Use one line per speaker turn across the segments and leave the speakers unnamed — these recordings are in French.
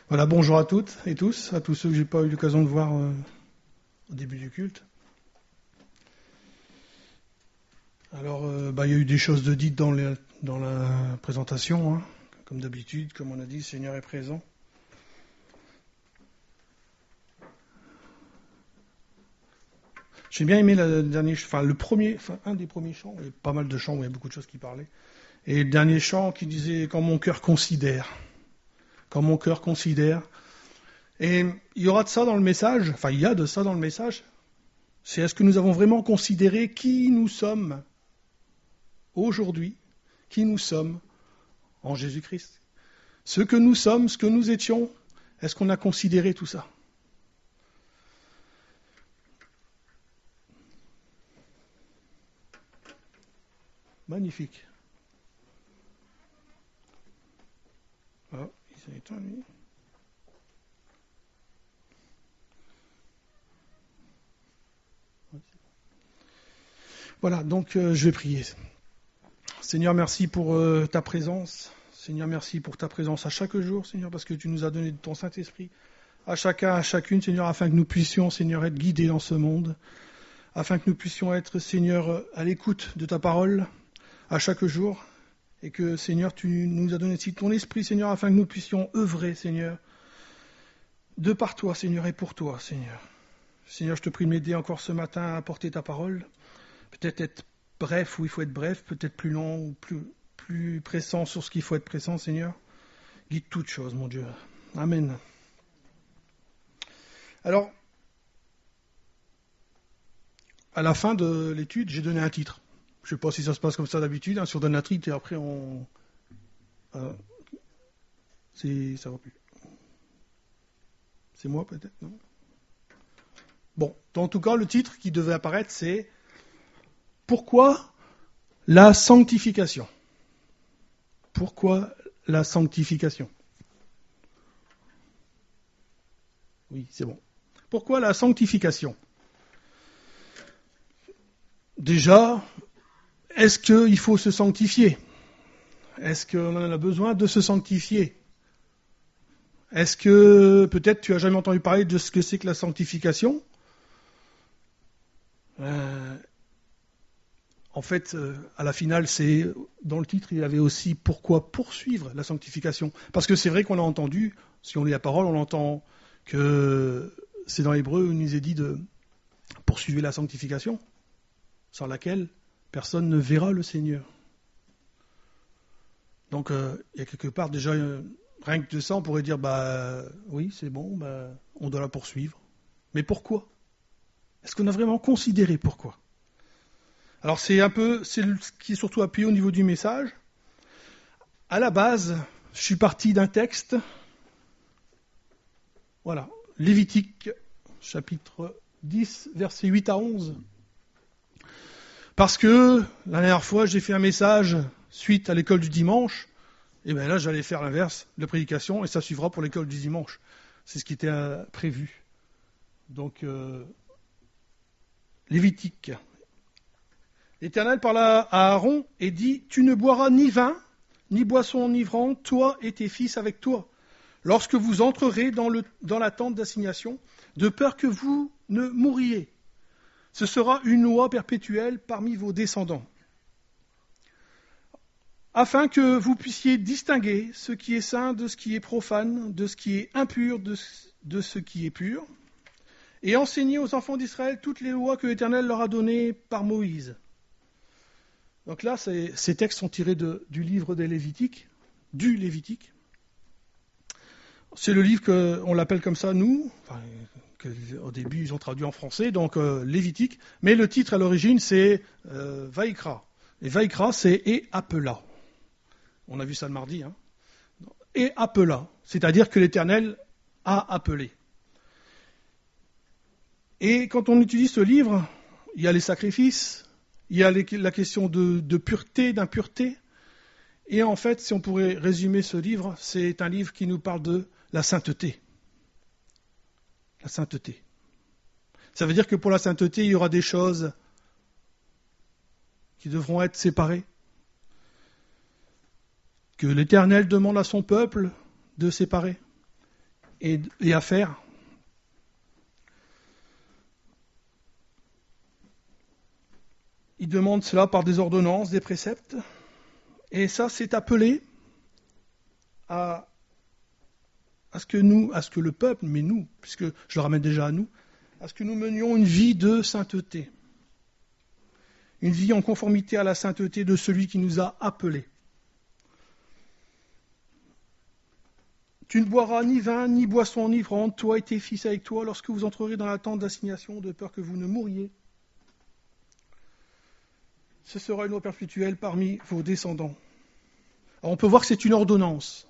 Voilà, bonjour à toutes et tous, à tous ceux que j'ai pas eu l'occasion de voir au début du culte. Alors, il y a eu des choses de dites dans la présentation, hein. Comme d'habitude, comme on a dit, le Seigneur est présent. J'ai bien aimé un des premiers chants, il y a pas mal de chants où il y a beaucoup de choses qui parlaient. Et le dernier chant qui disait quand mon cœur considère. Quand mon cœur considère. Et il y aura de ça dans le message, enfin il y a de ça dans le message. C'est est-ce que nous avons vraiment considéré qui nous sommes aujourd'hui, qui nous sommes en Jésus-Christ. Ce que nous sommes, ce que nous étions, est-ce qu'on a considéré tout ça ? Magnifique. Ah, il s'est éteint, lui. Voilà, donc je vais prier. Seigneur, merci pour ta présence. Seigneur, merci pour ta présence à chaque jour, Seigneur, parce que tu nous as donné de ton Saint-Esprit à chacun, à chacune, Seigneur, afin que nous puissions, Seigneur, être guidés dans ce monde, afin que nous puissions être, Seigneur, à l'écoute de ta parole à chaque jour, et que, Seigneur, tu nous as donné aussi ton esprit, Seigneur, afin que nous puissions œuvrer, Seigneur, de par toi, Seigneur, et pour toi, Seigneur. Seigneur, je te prie de m'aider encore ce matin à porter ta parole, peut-être être bref où il faut être bref, peut-être plus long ou plus pressant sur ce qu'il faut être pressant, Seigneur. Guide toutes choses, mon Dieu. Amen. Alors, à la fin de l'étude, j'ai donné un titre. Je ne sais pas si ça se passe comme ça d'habitude, hein, si on donne un titre et après on... ça va plus. C'est moi peut-être, non ? Bon, en tout cas, le titre qui devait apparaître, c'est « Pourquoi la sanctification ?» Pourquoi la sanctification ? Oui, c'est bon. Pourquoi la sanctification ? Déjà, est-ce qu'il faut se sanctifier ? Est-ce qu'on en a besoin de se sanctifier ? Est-ce que peut-être tu as jamais entendu parler de ce que c'est que la sanctification ? En fait, à la finale, c'est dans le titre, il y avait aussi pourquoi poursuivre la sanctification. Parce que c'est vrai qu'on a entendu, si on lit la parole, on entend que c'est dans l'Hébreu où il nous est dit de poursuivre la sanctification, sans laquelle personne ne verra le Seigneur. Donc, il y a quelque part déjà, rien que de ça, on pourrait dire, oui, c'est bon, on doit la poursuivre. Mais pourquoi ? Est-ce qu'on a vraiment considéré pourquoi ? Alors c'est ce qui est surtout appuyé au niveau du message. À la base, je suis parti d'un texte, voilà, Lévitique, chapitre 10, versets 8 à 11. Parce que la dernière fois, j'ai fait un message suite à l'école du dimanche, et bien là, j'allais faire l'inverse, la prédication, et ça suivra pour l'école du dimanche. C'est ce qui était prévu. Donc, Lévitique. L'Éternel parla à Aaron et dit « Tu ne boiras ni vin, ni boisson enivrante, toi et tes fils avec toi, lorsque vous entrerez dans la tente d'assignation, de peur que vous ne mouriez. Ce sera une loi perpétuelle parmi vos descendants, afin que vous puissiez distinguer ce qui est saint de ce qui est profane, de ce qui est impur de ce qui est pur, et enseigner aux enfants d'Israël toutes les lois que l'Éternel leur a données par Moïse. » Donc là, ces textes sont tirés du livre des Lévitiques, du Lévitique. C'est le livre qu'on l'appelle comme ça, nous, au début ils ont traduit en français, donc Lévitique, mais le titre à l'origine c'est Vaïkra. Et Vaïkra c'est « et appela ». On a vu ça le mardi. Hein. Et appela, c'est-à-dire que l'Éternel a appelé. Et quand on utilise ce livre, il y a les sacrifices, il y a la question de pureté, d'impureté. Et en fait, si on pourrait résumer ce livre, c'est un livre qui nous parle de la sainteté. La sainteté. Ça veut dire que pour la sainteté, il y aura des choses qui devront être séparées. Que l'Éternel demande à son peuple de séparer. et à faire. Il demande cela par des ordonnances, des préceptes. Et ça, c'est appelé à ce que le peuple, mais nous, puisque je le ramène déjà à nous, à ce que nous menions une vie de sainteté. Une vie en conformité à la sainteté de celui qui nous a appelés. Tu ne boiras ni vin, ni boisson enivrante, toi et tes fils avec toi, lorsque vous entrerez dans la tente d'assignation, de peur que vous ne mouriez. Ce sera une loi perpétuelle parmi vos descendants. Alors on peut voir que c'est une ordonnance.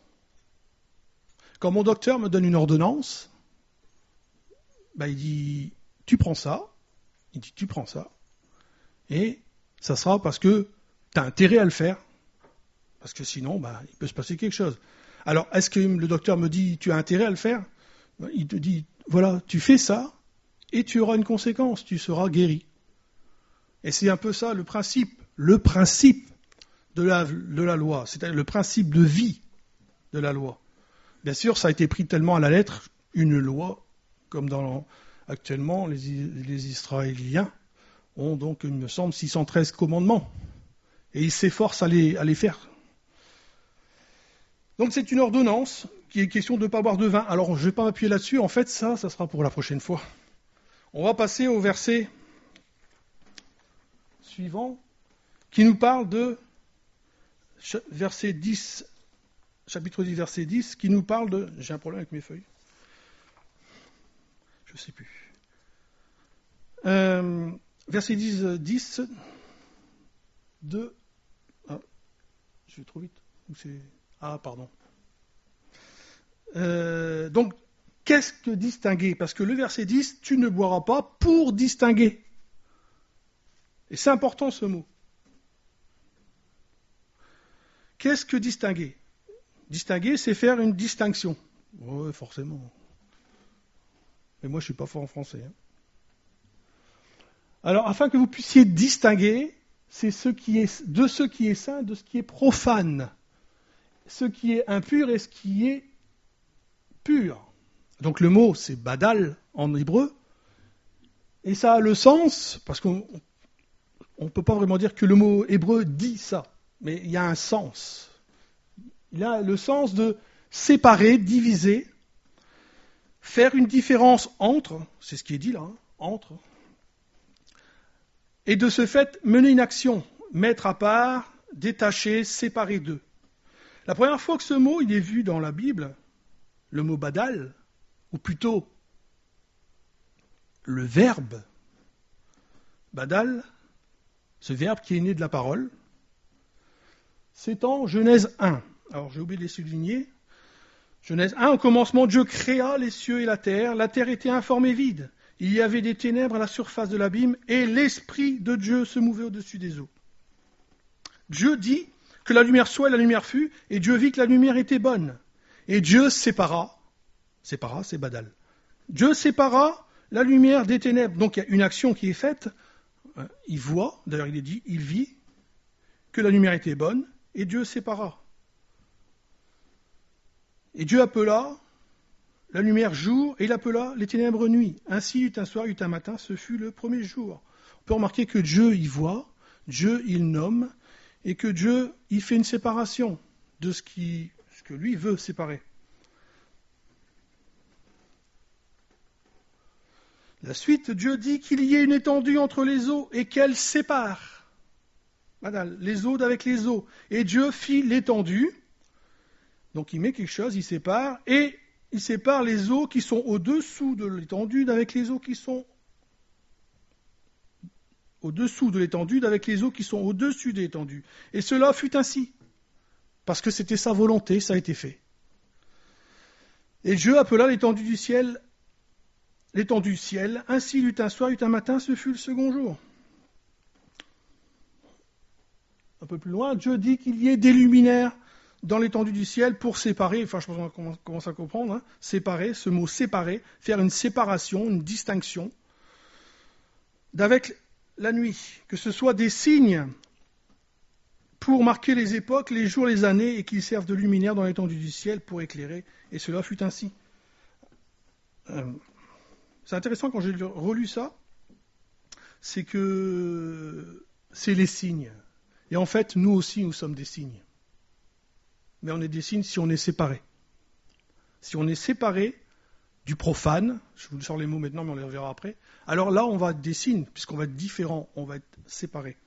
Quand mon docteur me donne une ordonnance, il dit « tu prends ça », et ça sera parce que tu as intérêt à le faire, parce que sinon, il peut se passer quelque chose. Alors, est-ce que le docteur me dit « tu as intérêt à le faire ?» Il te dit « voilà, tu fais ça, et tu auras une conséquence, tu seras guéri. » Et c'est un peu ça le principe de la loi, c'est-à-dire le principe de vie de la loi. Bien sûr, ça a été pris tellement à la lettre, une loi, comme actuellement les Israéliens ont donc, il me semble, 613 commandements. Et ils s'efforcent à les faire. Donc c'est une ordonnance qui est question de ne pas boire de vin. Alors je ne vais pas m'appuyer là-dessus, en fait ça sera pour la prochaine fois. On va passer au verset suivant, qui nous parle de verset 10, chapitre 10, verset 10, qui nous parle de... J'ai un problème avec mes feuilles. Je ne sais plus. Verset 10, de... Ah, je vais trop vite. Ah, pardon. Donc, qu'est-ce que distinguer ? Parce que le verset 10, tu ne boiras pas pour distinguer. Et c'est important ce mot. Qu'est-ce que distinguer ? Distinguer, c'est faire une distinction. Oui, forcément. Mais moi, je ne suis pas fort en français. Alors, afin que vous puissiez distinguer, c'est de ce qui est saint, de ce qui est profane. Ce qui est impur et ce qui est pur. Donc le mot, c'est badal en hébreu. Et ça a le sens, parce qu'on ne peut pas vraiment dire que le mot hébreu dit ça, mais il y a un sens. Il a le sens de séparer, diviser, faire une différence entre, c'est ce qui est dit là, entre, et de ce fait mener une action, mettre à part, détacher, séparer d'eux. La première fois que ce mot il est vu dans la Bible, le mot badal, ou plutôt le verbe badal, ce verbe qui est né de la parole, c'est en Genèse 1. Alors j'ai oublié de les souligner. Genèse 1, au commencement, Dieu créa les cieux et la terre était informe et vide. Il y avait des ténèbres à la surface de l'abîme, et l'Esprit de Dieu se mouvait au-dessus des eaux. Dieu dit que la lumière soit et la lumière fut, et Dieu vit que la lumière était bonne. Et Dieu sépara, c'est badal. Dieu sépara la lumière des ténèbres. Donc il y a une action qui est faite, il voit, d'ailleurs il est dit, il vit que la lumière était bonne, et Dieu sépara. Et Dieu appela la lumière jour, et il appela les ténèbres nuit. Ainsi, il y eut un soir, il y eut un matin, ce fut le premier jour. On peut remarquer que Dieu y voit, Dieu il nomme, et que Dieu il fait une séparation de ce que lui veut séparer. La suite, Dieu dit qu'il y ait une étendue entre les eaux et qu'elle sépare. Voilà, les eaux d'avec les eaux. Et Dieu fit l'étendue. Donc il met quelque chose, il sépare, et il sépare les eaux qui sont au-dessous de l'étendue d'avec les eaux qui sont au-dessous de l'étendue d'avec les eaux qui sont au-dessus de l'étendue. Et cela fut ainsi. Parce que c'était sa volonté, ça a été fait. Et Dieu appela l'étendue du ciel, ainsi il y eut un soir, il y eut un matin, ce fut le second jour. Un peu plus loin, Dieu dit qu'il y ait des luminaires dans l'étendue du ciel pour séparer, enfin je pense qu'on commence à comprendre, séparer, ce mot séparer, faire une séparation, une distinction, d'avec la nuit, que ce soit des signes pour marquer les époques, les jours, les années, et qu'ils servent de luminaire dans l'étendue du ciel pour éclairer, et cela fut ainsi. c'est intéressant quand j'ai relu ça, c'est que c'est les signes. Et en fait, nous aussi, nous sommes des signes. Mais on est des signes si on est séparés. Si on est séparé du profane, je vous sors les mots maintenant, mais on les reverra après, alors là, on va être des signes, puisqu'on va être différents, on va être séparés.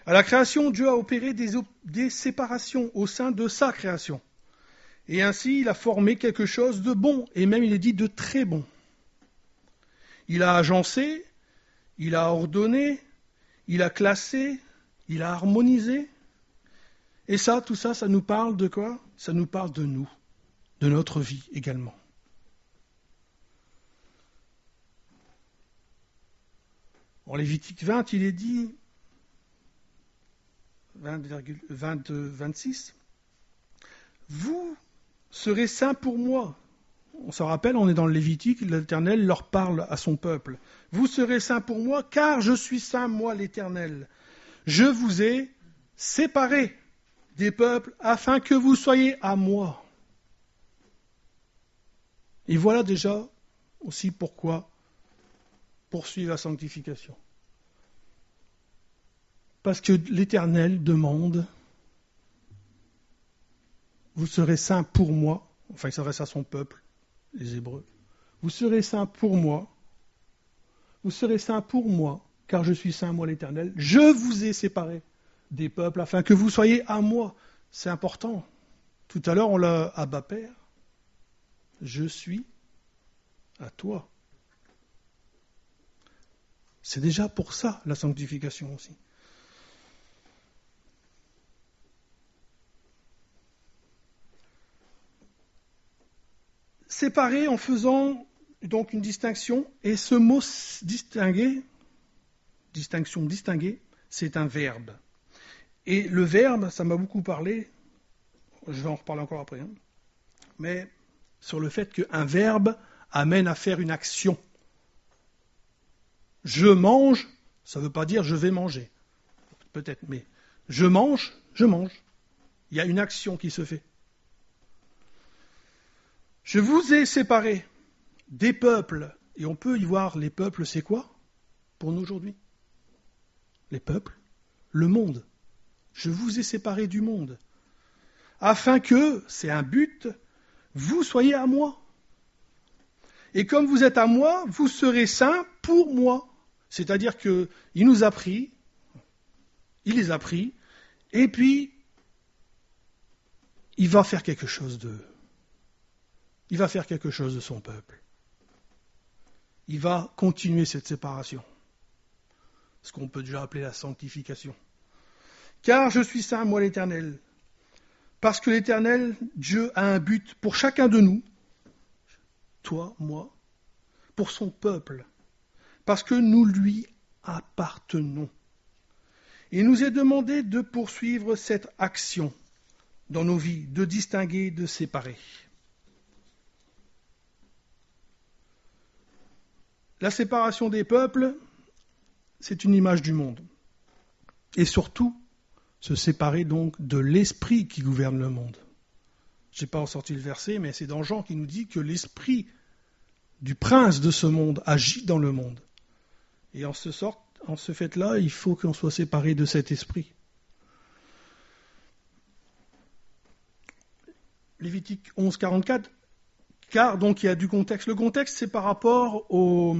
À la création, Dieu a opéré des séparations au sein de sa création. Et ainsi, il a formé quelque chose de bon, et même il est dit de très bon. Il a agencé, il a ordonné, il a classé, il a harmonisé. Et ça, tout ça, ça nous parle de quoi ? Ça nous parle de nous, de notre vie également. En Lévitique 20, il est dit, 26, vous serez saints pour moi. On se rappelle, on est dans le Lévitique, l'Éternel leur parle à son peuple. Vous serez saints pour moi, car je suis saint, moi l'Éternel. Je vous ai séparés des peuples afin que vous soyez à moi. Et voilà déjà aussi pourquoi poursuivre la sanctification. Parce que l'Éternel demande, vous serez saints pour moi, enfin il s'adresse à son peuple, les Hébreux, vous serez saints pour moi, car je suis saint, moi l'Éternel, je vous ai séparés des peuples afin que vous soyez à moi. C'est important. Tout à l'heure on l'a Abba Père, je suis à toi. C'est déjà pour ça la sanctification aussi. Séparer en faisant donc une distinction, et ce mot distinguer, c'est un verbe. Et le verbe, ça m'a beaucoup parlé, je vais en reparler encore après, mais sur le fait qu'un verbe amène à faire une action. Je mange, ça ne veut pas dire je vais manger, peut-être, mais je mange. Il y a une action qui se fait. Je vous ai séparés des peuples, et on peut y voir les peuples, c'est quoi pour nous aujourd'hui ? Les peuples, le monde. Je vous ai séparés du monde, afin que, c'est un but, vous soyez à moi. Et comme vous êtes à moi, vous serez saints pour moi. C'est-à-dire qu'il nous a pris, il les a pris, et puis il va faire quelque chose d'eux. Il va faire quelque chose de son peuple. Il va continuer cette séparation. Ce qu'on peut déjà appeler la sanctification. Car je suis saint, moi l'Éternel. Parce que l'Éternel, Dieu, a un but pour chacun de nous, toi, moi, pour son peuple. Parce que nous lui appartenons. Il nous est demandé de poursuivre cette action dans nos vies, de distinguer, de séparer. La séparation des peuples, c'est une image du monde. Et surtout, se séparer donc de l'esprit qui gouverne le monde. Je n'ai pas ressorti le verset, mais c'est dans Jean qui nous dit que l'esprit du prince de ce monde agit dans le monde. Et en ce fait-là, il faut qu'on soit séparé de cet esprit. Lévitique 11, 44, car donc il y a du contexte. Le contexte, c'est par rapport au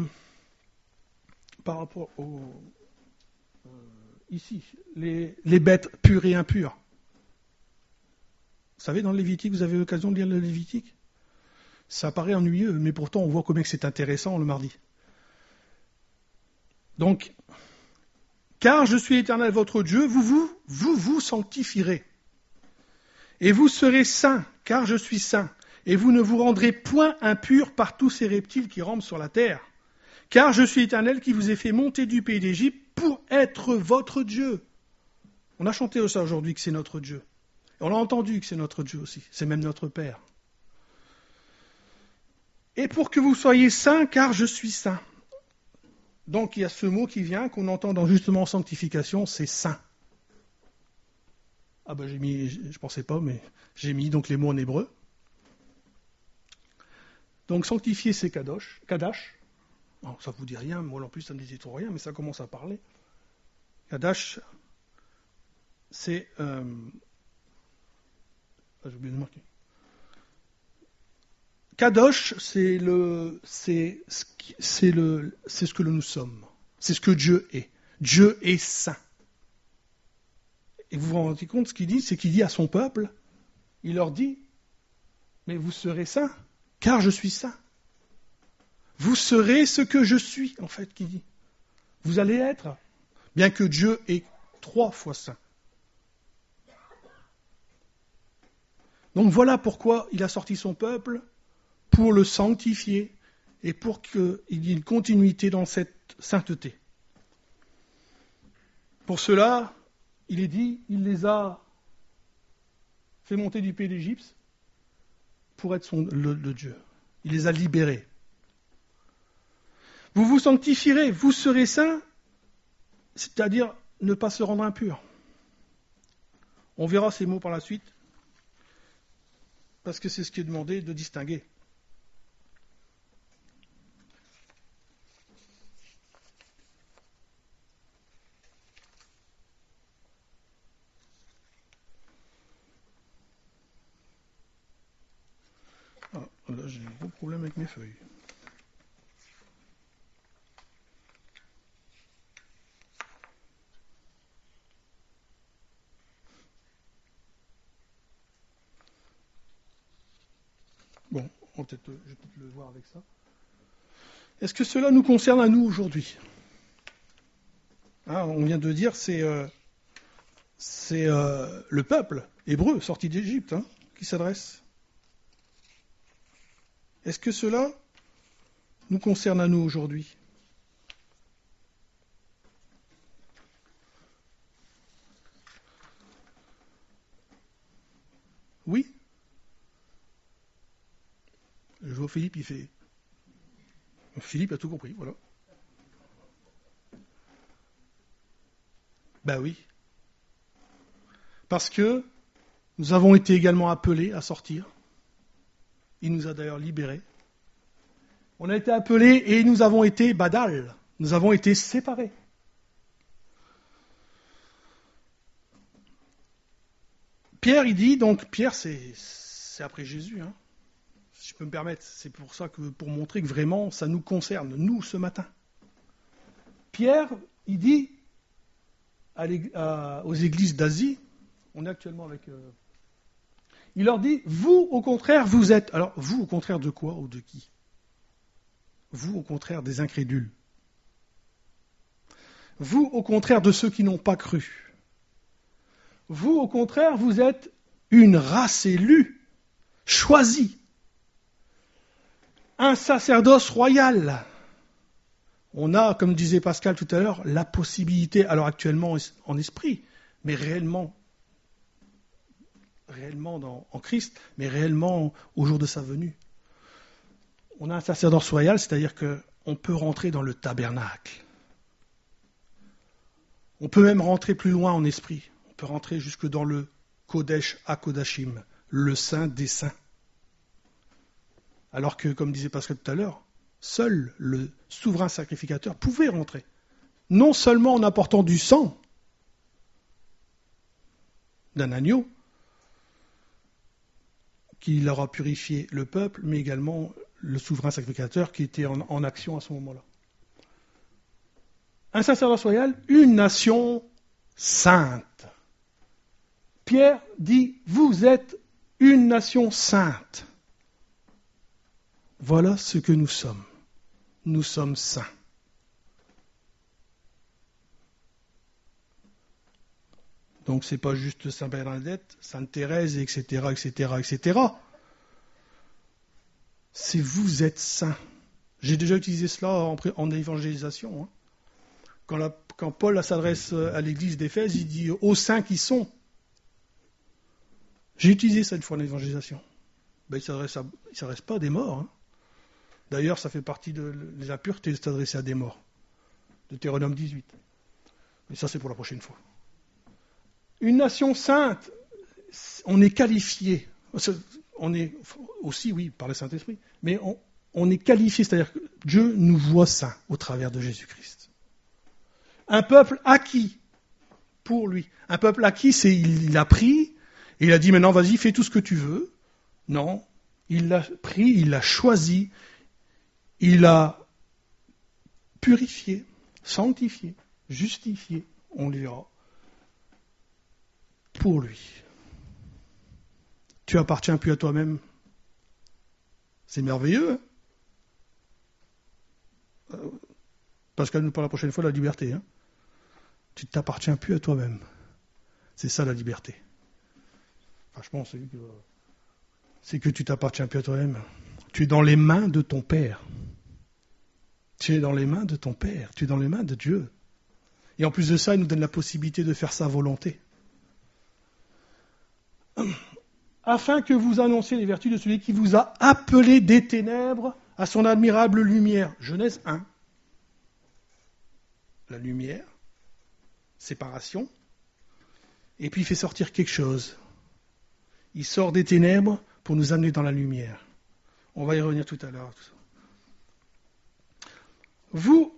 ici, les bêtes pures et impures. Vous savez, dans le Lévitique, vous avez l'occasion de lire le Lévitique ? Ça paraît ennuyeux, mais pourtant on voit combien c'est intéressant le mardi. Donc, car je suis l'Éternel votre Dieu, vous sanctifierez. Et vous serez saints, car je suis saint. Et vous ne vous rendrez point impurs par tous ces reptiles qui rampent sur la terre. Car je suis l'Éternel qui vous ai fait monter du pays d'Égypte pour être votre Dieu. On a chanté ça aujourd'hui que c'est notre Dieu. Et on a entendu que c'est notre Dieu aussi. C'est même notre Père. Et pour que vous soyez saints, car je suis saint. Donc il y a ce mot qui vient, qu'on entend dans justement sanctification, c'est saint. Ah ben je pensais pas, mais j'ai mis donc les mots en hébreu. Donc sanctifier, c'est Kadash. Non, ça ne vous dit rien, moi non plus ça ne me disait trop rien, mais ça commence à parler. Kadash, c'est... j'ai oublié de marquer. Kadosh, c'est ce que nous sommes. C'est ce que Dieu est. Dieu est saint. Et vous vous rendez compte, ce qu'il dit, c'est qu'il dit à son peuple, il leur dit, mais vous serez saints, car je suis saint. Vous serez ce que je suis, en fait, qu'il dit. Vous allez être, bien que Dieu est 3 fois saint. Donc voilà pourquoi il a sorti son peuple, pour le sanctifier et pour qu'il y ait une continuité dans cette sainteté. Pour cela, il est dit, il les a fait monter du pays d'Égypte pour être le Dieu. Il les a libérés. Vous vous sanctifierez, vous serez saints, c'est-à-dire ne pas se rendre impur. On verra ces mots par la suite, parce que c'est ce qui est demandé de distinguer. Ah, là j'ai un gros problème avec mes feuilles. Bon, je vais peut-être le voir avec ça. Est-ce que cela nous concerne à nous aujourd'hui ? On vient de dire, c'est le peuple hébreu sorti d'Égypte qui s'adresse. Est-ce que cela nous concerne à nous aujourd'hui ? Oui ? Je vois Philippe, il fait... Philippe a tout compris, voilà. Ben oui. Parce que nous avons été également appelés à sortir. Il nous a d'ailleurs libérés. On a été appelés et nous avons été badal. Nous avons été séparés. Pierre, il dit, donc Pierre, c'est après Jésus, si je peux me permettre. C'est pour ça que, pour montrer que vraiment, ça nous concerne, nous, ce matin. Pierre, il dit aux églises d'Asie, on est actuellement avec... il leur dit, vous, au contraire, vous êtes... Alors, vous, au contraire de quoi ou de qui ? Vous, au contraire, des incrédules. Vous, au contraire de ceux qui n'ont pas cru. Vous, au contraire, vous êtes une race élue, choisie. Un sacerdoce royal. On a, comme disait Pascal tout à l'heure, la possibilité, alors actuellement en esprit, mais réellement en Christ, mais réellement au jour de sa venue. On a un sacerdoce royal, c'est-à-dire qu'on peut rentrer dans le tabernacle. On peut même rentrer plus loin en esprit. On peut rentrer jusque dans le Kodesh HaKodashim, le Saint des Saints. Alors que, comme disait Pascal tout à l'heure, seul le souverain sacrificateur pouvait rentrer. Non seulement en apportant du sang d'un agneau, qui leur a purifié le peuple, mais également le souverain sacrificateur qui était en action à ce moment-là. Un sacerdoce royal, une nation sainte. Pierre dit, vous êtes une nation sainte. Voilà ce que nous sommes. Nous sommes saints. Donc c'est pas juste Saint Bernadette, Sainte Thérèse, etc., etc., etc. C'est vous êtes saints. J'ai déjà utilisé cela en évangélisation. Quand Paul s'adresse à l'église d'Éphèse, il dit « aux saints qui sont ». J'ai utilisé ça une fois en évangélisation. Il ne s'adresse pas à des morts. D'ailleurs, ça fait partie des impuretés de s'adresser à des morts. Deutéronome 18. Mais ça, c'est pour la prochaine fois. Une nation sainte, on est qualifié. On est aussi, oui, par le Saint-Esprit, mais on est qualifié, c'est-à-dire que Dieu nous voit saints au travers de Jésus-Christ. Un peuple acquis pour lui. Un peuple acquis, c'est il a pris, et il a dit maintenant vas-y, fais tout ce que tu veux. Non, il l'a pris, il l'a choisi, il l'a purifié, sanctifié, justifié, on le dira, pour lui. Tu appartiens plus à toi-même. C'est merveilleux. Pascal nous parle la prochaine fois de la liberté. Tu ne t'appartiens plus à toi-même. C'est ça la liberté. Franchement, c'est que tu t'appartiens plus à toi-même. Tu es dans les mains de ton Père. Tu es dans les mains de ton Père. Tu es dans les mains de Dieu. Et en plus de ça, il nous donne la possibilité de faire sa volonté. Afin que vous annonciez les vertus de celui qui vous a appelé des ténèbres à son admirable lumière. Genèse 1. La lumière, séparation, et puis il fait sortir quelque chose. Il sort des ténèbres pour nous amener dans la lumière. On va y revenir tout à l'heure. Vous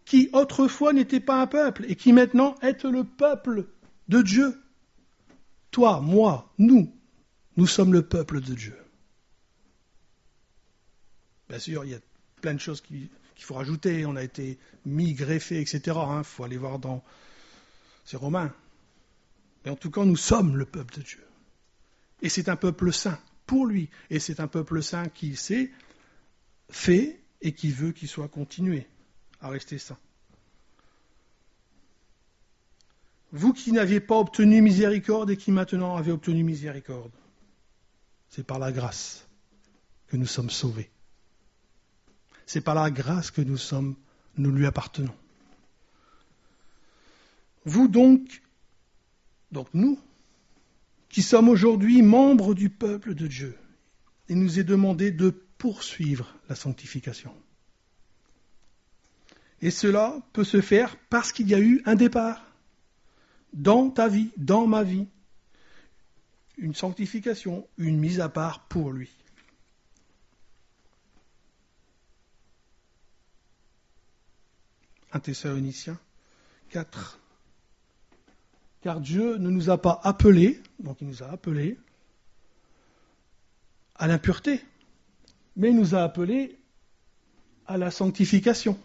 qui autrefois n'étiez pas un peuple et qui maintenant êtes le peuple de Dieu. Toi, moi, nous sommes le peuple de Dieu. Bien sûr, il y a plein de choses qu'il faut rajouter. On a été mis, greffés, etc. Il faut aller voir dans... C'est Romain. Mais en tout cas, nous sommes le peuple de Dieu. Et c'est un peuple saint pour lui. Et c'est un peuple saint qui s'est fait et qui veut qu'il soit continué à rester saint. Vous qui n'aviez pas obtenu miséricorde et qui maintenant avez obtenu miséricorde. C'est par la grâce que nous sommes sauvés. C'est par la grâce que nous lui appartenons. Vous donc nous, qui sommes aujourd'hui membres du peuple de Dieu, il nous est demandé de poursuivre la sanctification. Et cela peut se faire parce qu'il y a eu un départ dans ta vie, dans ma vie, une sanctification, une mise à part pour lui. Un Thessaloniciens 4. Car Dieu ne nous a pas appelés, donc il nous a appelés à l'impureté, mais il nous a appelés à la sanctification.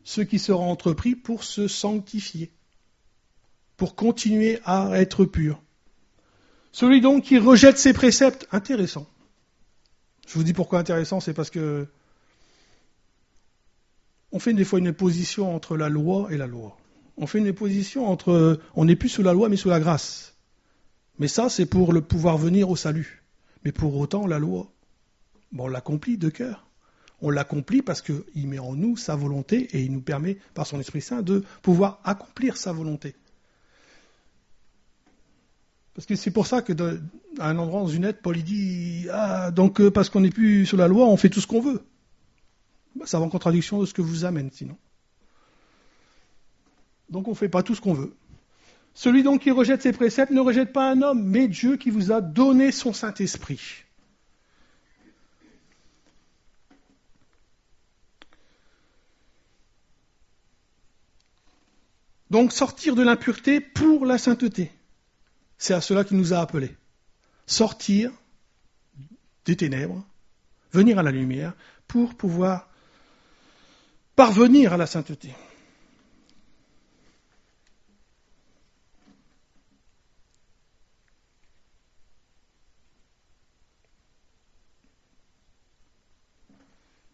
Ce qui sera entrepris pour se sanctifier, pour continuer à être pur. Celui donc qui rejette ses préceptes, intéressant. Je vous dis pourquoi intéressant, c'est parce que on fait des fois une opposition entre la loi et la loi. On fait une opposition entre, on n'est plus sous la loi mais sous la grâce. Mais ça, c'est pour le pouvoir venir au salut. Mais pour autant, la loi, on l'accomplit de cœur. On l'accomplit parce qu'il met en nous sa volonté et il nous permet, par son Esprit Saint, de pouvoir accomplir sa volonté. Parce que c'est pour ça que, à un endroit dans une lettre, Paul il dit donc parce qu'on n'est plus sous la loi, on fait tout ce qu'on veut. Ça va en contradiction de ce que vous amène, sinon. Donc on ne fait pas tout ce qu'on veut. Celui donc qui rejette ses préceptes ne rejette pas un homme, mais Dieu qui vous a donné son Saint-Esprit. Donc sortir de l'impureté pour la sainteté. C'est à cela qu'il nous a appelés. Sortir des ténèbres, venir à la lumière, pour pouvoir parvenir à la sainteté.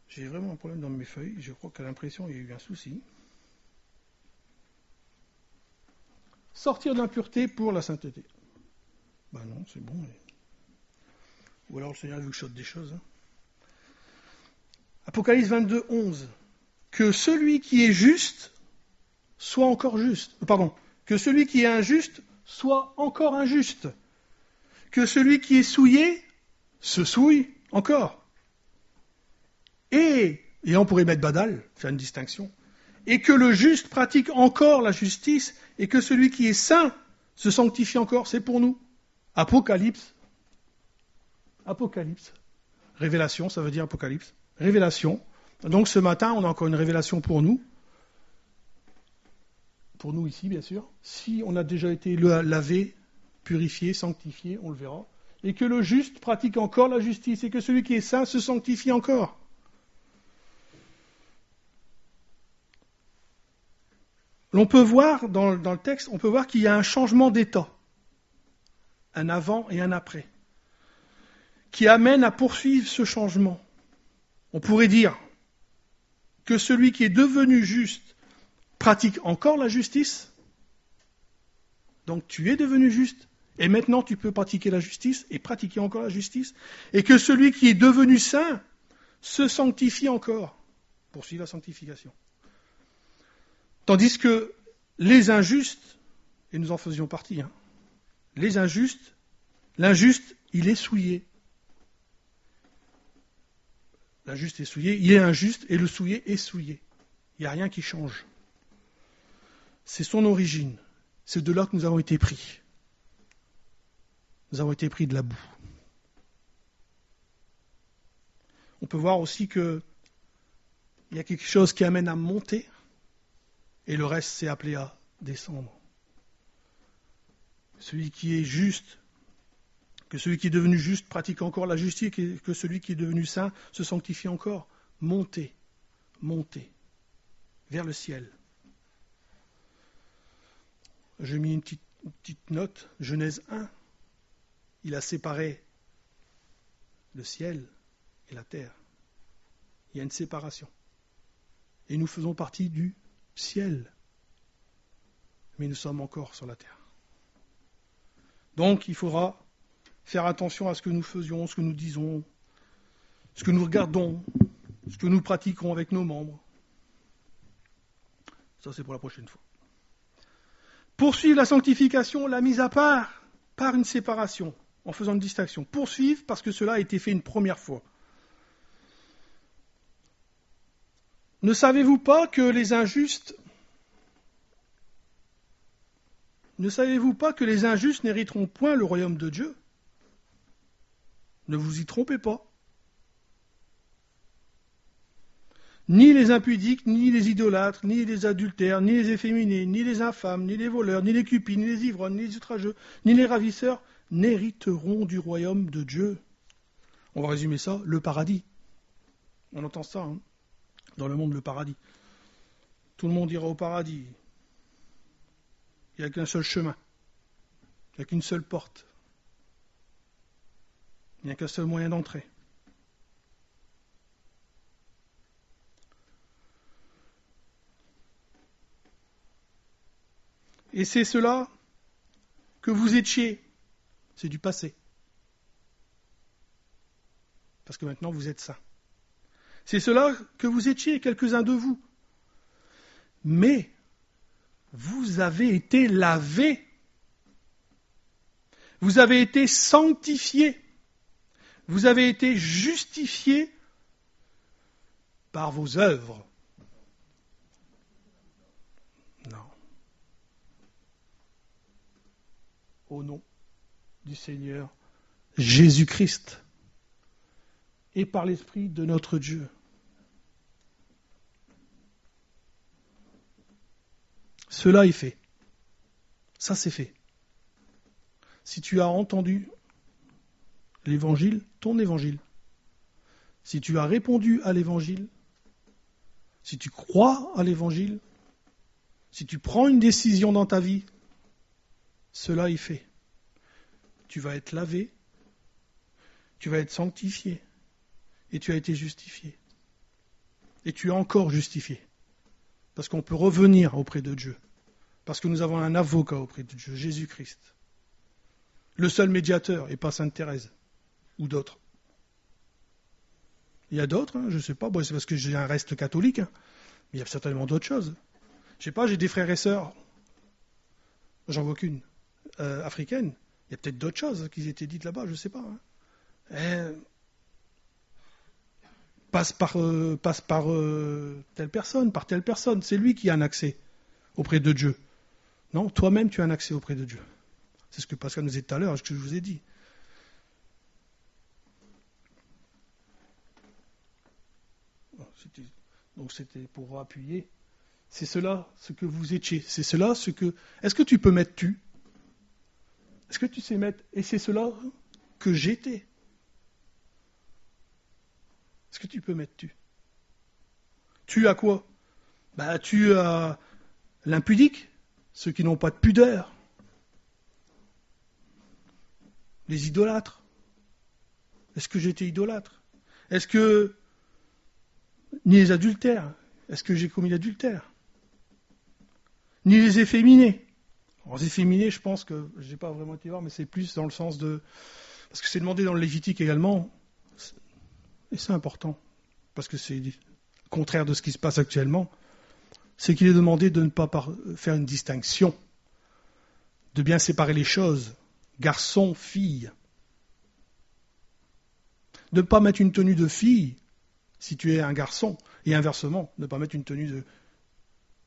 J'ai vraiment un problème dans mes feuilles. Je crois qu'à l'impression, il y a eu un souci. Sortir de l'impureté pour la sainteté. Ben non, c'est bon. Ou alors le Seigneur vous chote des choses. Apocalypse 22, 11. Que celui qui est juste soit encore juste. Que celui qui est injuste soit encore injuste. Que celui qui est souillé se souille encore. Et on pourrait mettre badal, faire une distinction, et que le juste pratique encore la justice, et que celui qui est saint se sanctifie encore, c'est pour nous. Apocalypse Apocalypse. Révélation, ça veut dire Apocalypse. Révélation. Donc ce matin, on a encore une révélation pour nous. Pour nous ici, bien sûr. Si on a déjà été lavé, purifié, sanctifié, on le verra. Et que le juste pratique encore la justice. Et que celui qui est saint se sanctifie encore. L'on peut voir, dans le texte, on peut voir qu'il y a un changement d'état. Un avant et un après. Qui amène à poursuivre ce changement. On pourrait dire que celui qui est devenu juste pratique encore la justice. Donc tu es devenu juste, et maintenant tu peux pratiquer la justice, et pratiquer encore la justice. Et que celui qui est devenu saint se sanctifie encore, poursuit la sanctification. Tandis que les injustes, et nous en faisions partie, les injustes, l'injuste, il est souillé. L'injuste est souillé, il est injuste, et le souillé est souillé. Il n'y a rien qui change. C'est son origine. C'est de là que nous avons été pris. Nous avons été pris de la boue. On peut voir aussi qu'il y a quelque chose qui amène à monter, et le reste, c'est appelé à descendre. Celui qui est juste, que celui qui est devenu juste pratique encore la justice, que celui qui est devenu saint se sanctifie encore. Monter, monter, vers le ciel. J'ai mis une petite note, Genèse 1. Il a séparé le ciel et la terre. Il y a une séparation. Et nous faisons partie du ciel. Mais nous sommes encore sur la terre. Donc il faudra faire attention à ce que nous faisions, ce que nous disons, ce que nous regardons, ce que nous pratiquons avec nos membres. Ça, c'est pour la prochaine fois. Poursuivre la sanctification, la mise à part, par une séparation, en faisant une distinction. Poursuivre parce que cela a été fait une première fois. Ne savez-vous pas que les injustes n'hériteront point le royaume de Dieu ? Ne vous y trompez pas. Ni les impudiques, ni les idolâtres, ni les adultères, ni les efféminés, ni les infâmes, ni les voleurs, ni les cupides, ni les ivrognes, ni les outrageux, ni les ravisseurs n'hériteront du royaume de Dieu. On va résumer ça, le paradis. On entend ça, dans le monde, le paradis. Tout le monde ira au paradis. Il n'y a qu'un seul chemin. Il n'y a qu'une seule porte. Il n'y a qu'un seul moyen d'entrer. Et c'est cela que vous étiez. C'est du passé. Parce que maintenant vous êtes saints. C'est cela que vous étiez, quelques-uns de vous. Mais vous avez été lavés. Vous avez été sanctifiés. Vous avez été justifiés par vos œuvres. Non. Au nom du Seigneur Jésus-Christ et par l'Esprit de notre Dieu. Cela est fait. Ça, c'est fait. Si tu as entendu l'évangile, ton évangile, si tu as répondu à l'évangile, si tu crois à l'évangile, si tu prends une décision dans ta vie, cela est fait. Tu vas être lavé, tu vas être sanctifié, et tu as été justifié. Et tu es encore justifié. Parce qu'on peut revenir auprès de Dieu. Parce que nous avons un avocat auprès de Dieu, Jésus-Christ. Le seul médiateur, et pas Sainte Thérèse, ou d'autres. Il y a d'autres, je ne sais pas, c'est parce que j'ai un reste catholique, mais il y a certainement d'autres choses. Je ne sais pas, j'ai des frères et sœurs, j'en vois qu'une, africaine. Il y a peut-être d'autres choses qui étaient dites là-bas, je ne sais pas. Passe par telle personne, c'est lui qui a un accès auprès de Dieu. Non, toi-même tu as un accès auprès de Dieu. C'est ce que Pascal nous a dit tout à l'heure, ce que je vous ai dit. Donc c'était pour appuyer. C'est cela ce que vous étiez. C'est cela ce que... Est-ce que tu peux mettre tu? Est-ce que tu sais mettre... Et c'est cela que j'étais. Est-ce que tu peux mettre tu? Tu as quoi? Tu as l'impudique, ceux qui n'ont pas de pudeur. Les idolâtres. Est-ce que j'étais idolâtre? Est-ce que... Ni les adultères. Est-ce que j'ai commis l'adultère? Ni les efféminés. Alors, les efféminés, je pense que... Je n'ai pas vraiment été voir, mais c'est plus dans le sens de... Parce que c'est demandé dans le Lévitique également. Et c'est important. Parce que c'est le contraire de ce qui se passe actuellement. C'est qu'il est demandé de ne pas faire une distinction. De bien séparer les choses. Garçon, fille. De ne pas mettre une tenue de fille si tu es un garçon, et inversement, ne pas mettre une tenue de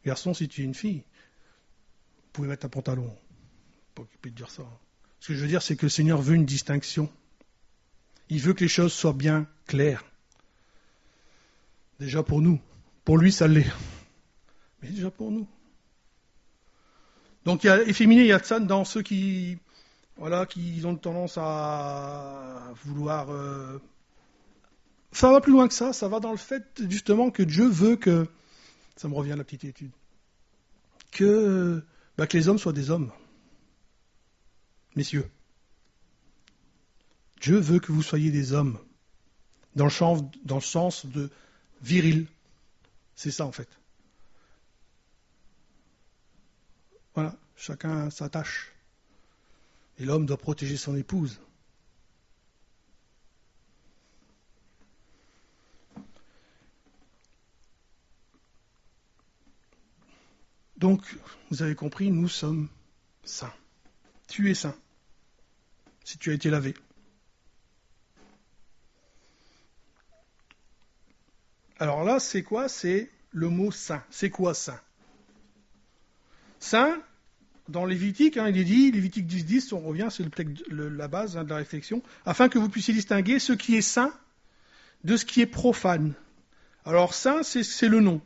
garçon si tu es une fille. Vous pouvez mettre un pantalon. Pas occupé de dire ça. Ce que je veux dire, c'est que le Seigneur veut une distinction. Il veut que les choses soient bien claires. Déjà pour nous. Pour lui, ça l'est. Mais déjà pour nous. Donc il y a efféminé, il y a de ça dans ceux qui ont tendance à vouloir... Ça va plus loin que ça va dans le fait justement que Dieu veut que... Ça me revient à la petite étude. Que les hommes soient des hommes. Messieurs. Dieu veut que vous soyez des hommes. Dans le sens de viril. C'est ça en fait. Voilà, chacun sa tâche. Et l'homme doit protéger son épouse. Donc, vous avez compris, nous sommes saints. Tu es saint, si tu as été lavé. Alors là, c'est quoi? C'est le mot saint. C'est quoi saint? Saint, dans Lévitique, il est dit, Lévitique 10, on revient, c'est la base de la réflexion, afin que vous puissiez distinguer ce qui est saint de ce qui est profane. Alors saint, c'est le nom.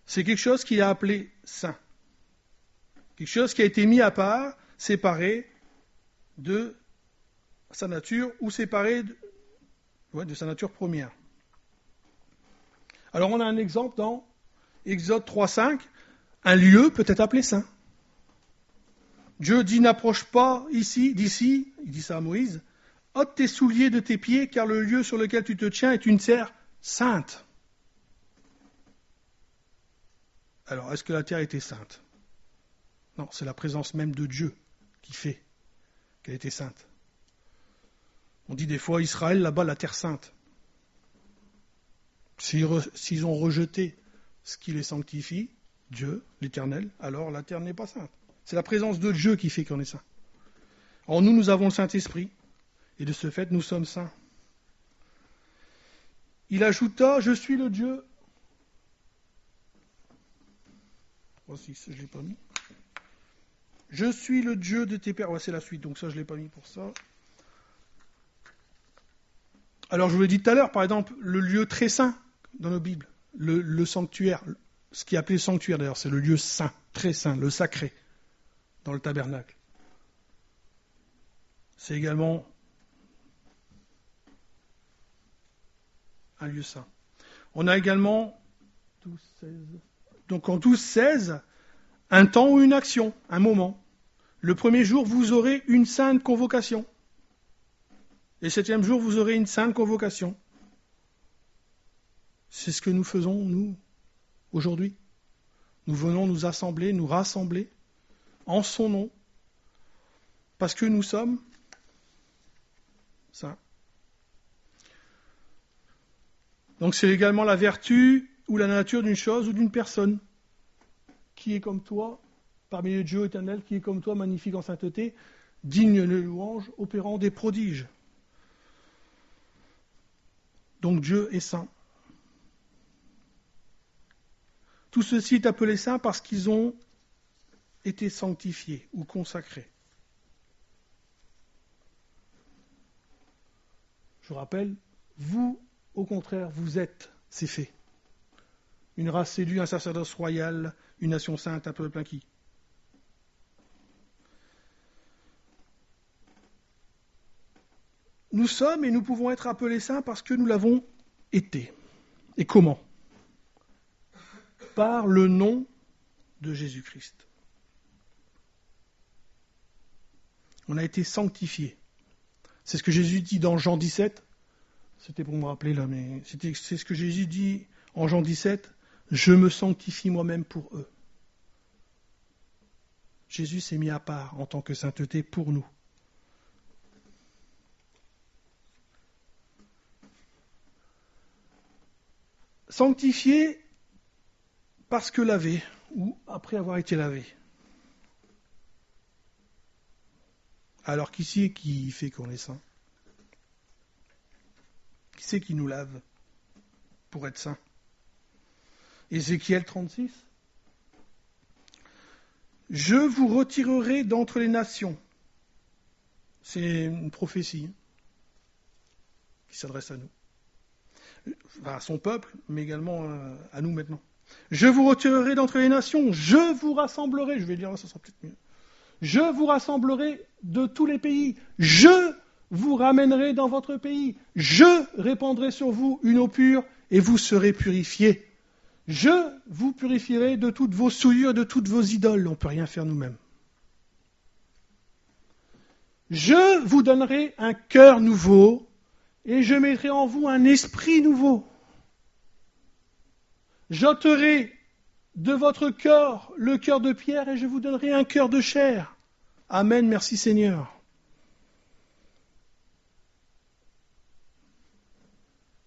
C'est quelque chose qu'il a appelé saint. Quelque chose qui a été mis à part, séparé de sa nature ou séparé de sa nature première. Alors on a un exemple dans Exode 3.5. Un lieu peut être appelé saint. Dieu dit, n'approche pas d'ici, il dit ça à Moïse, ôte tes souliers de tes pieds, car le lieu sur lequel tu te tiens est une terre sainte. Alors, est-ce que la terre était sainte? Non, c'est la présence même de Dieu qui fait qu'elle était sainte. On dit des fois, Israël, là-bas, la terre sainte. S'ils ont rejeté ce qui les sanctifie, Dieu, l'Éternel, alors la terre n'est pas sainte. C'est la présence de Dieu qui fait qu'on est saint. En nous avons le Saint-Esprit, et de ce fait, nous sommes saints. Il ajouta, je suis le Dieu. Voici, je ne l'ai pas mis. Je suis le Dieu de tes pères. Ouais, c'est la suite, donc ça, je ne l'ai pas mis pour ça. Alors, je vous l'ai dit tout à l'heure, par exemple, le lieu très saint dans nos Bibles, le sanctuaire, ce qui est appelé sanctuaire d'ailleurs, c'est le lieu saint, très saint, le sacré, dans le tabernacle. C'est également un lieu saint. On a également, donc en 12-16, un temps ou une action, un moment. Le premier jour, vous aurez une sainte convocation. Et le 7e jour, vous aurez une sainte convocation. C'est ce que nous faisons, nous, aujourd'hui. Nous venons nous assembler, nous rassembler en son nom, parce que nous sommes saints. Donc c'est également la vertu ou la nature d'une chose ou d'une personne qui est comme toi, parmi les dieux éternels, qui est comme toi, magnifique en sainteté, digne de louange, opérant des prodiges. Donc Dieu est saint. Tout ceci est appelé saint parce qu'ils ont été sanctifiés ou consacrés. Je rappelle, vous, au contraire, vous êtes c'est fait. Une race élue, un sacerdoce royal, une nation sainte, un peuple acquis. Nous sommes et nous pouvons être appelés saints parce que nous l'avons été. Et comment ? Par le nom de Jésus-Christ. On a été sanctifiés. C'est ce que Jésus dit dans Jean 17. C'était pour me rappeler là, mais c'est ce que Jésus dit en Jean 17. Je me sanctifie moi-même pour eux. Jésus s'est mis à part en tant que sainteté pour nous. Sanctifié parce que lavé, ou après avoir été lavé. Alors qui c'est qui fait qu'on est saint ? Qui c'est qui nous lave pour être saint ? Ézéchiel 36. Je vous retirerai d'entre les nations. C'est une prophétie qui s'adresse à nous. Enfin, à son peuple, mais également à nous maintenant. Je vous retirerai d'entre les nations, je vous rassemblerai, je vais dire, ça sera peut-être mieux. Je vous rassemblerai de tous les pays, je vous ramènerai dans votre pays, je répandrai sur vous une eau pure et vous serez purifiés. Je vous purifierai de toutes vos souillures, de toutes vos idoles. On ne peut rien faire nous-mêmes. Je vous donnerai un cœur nouveau et je mettrai en vous un esprit nouveau. J'ôterai de votre cœur le cœur de pierre et je vous donnerai un cœur de chair. Amen, merci Seigneur.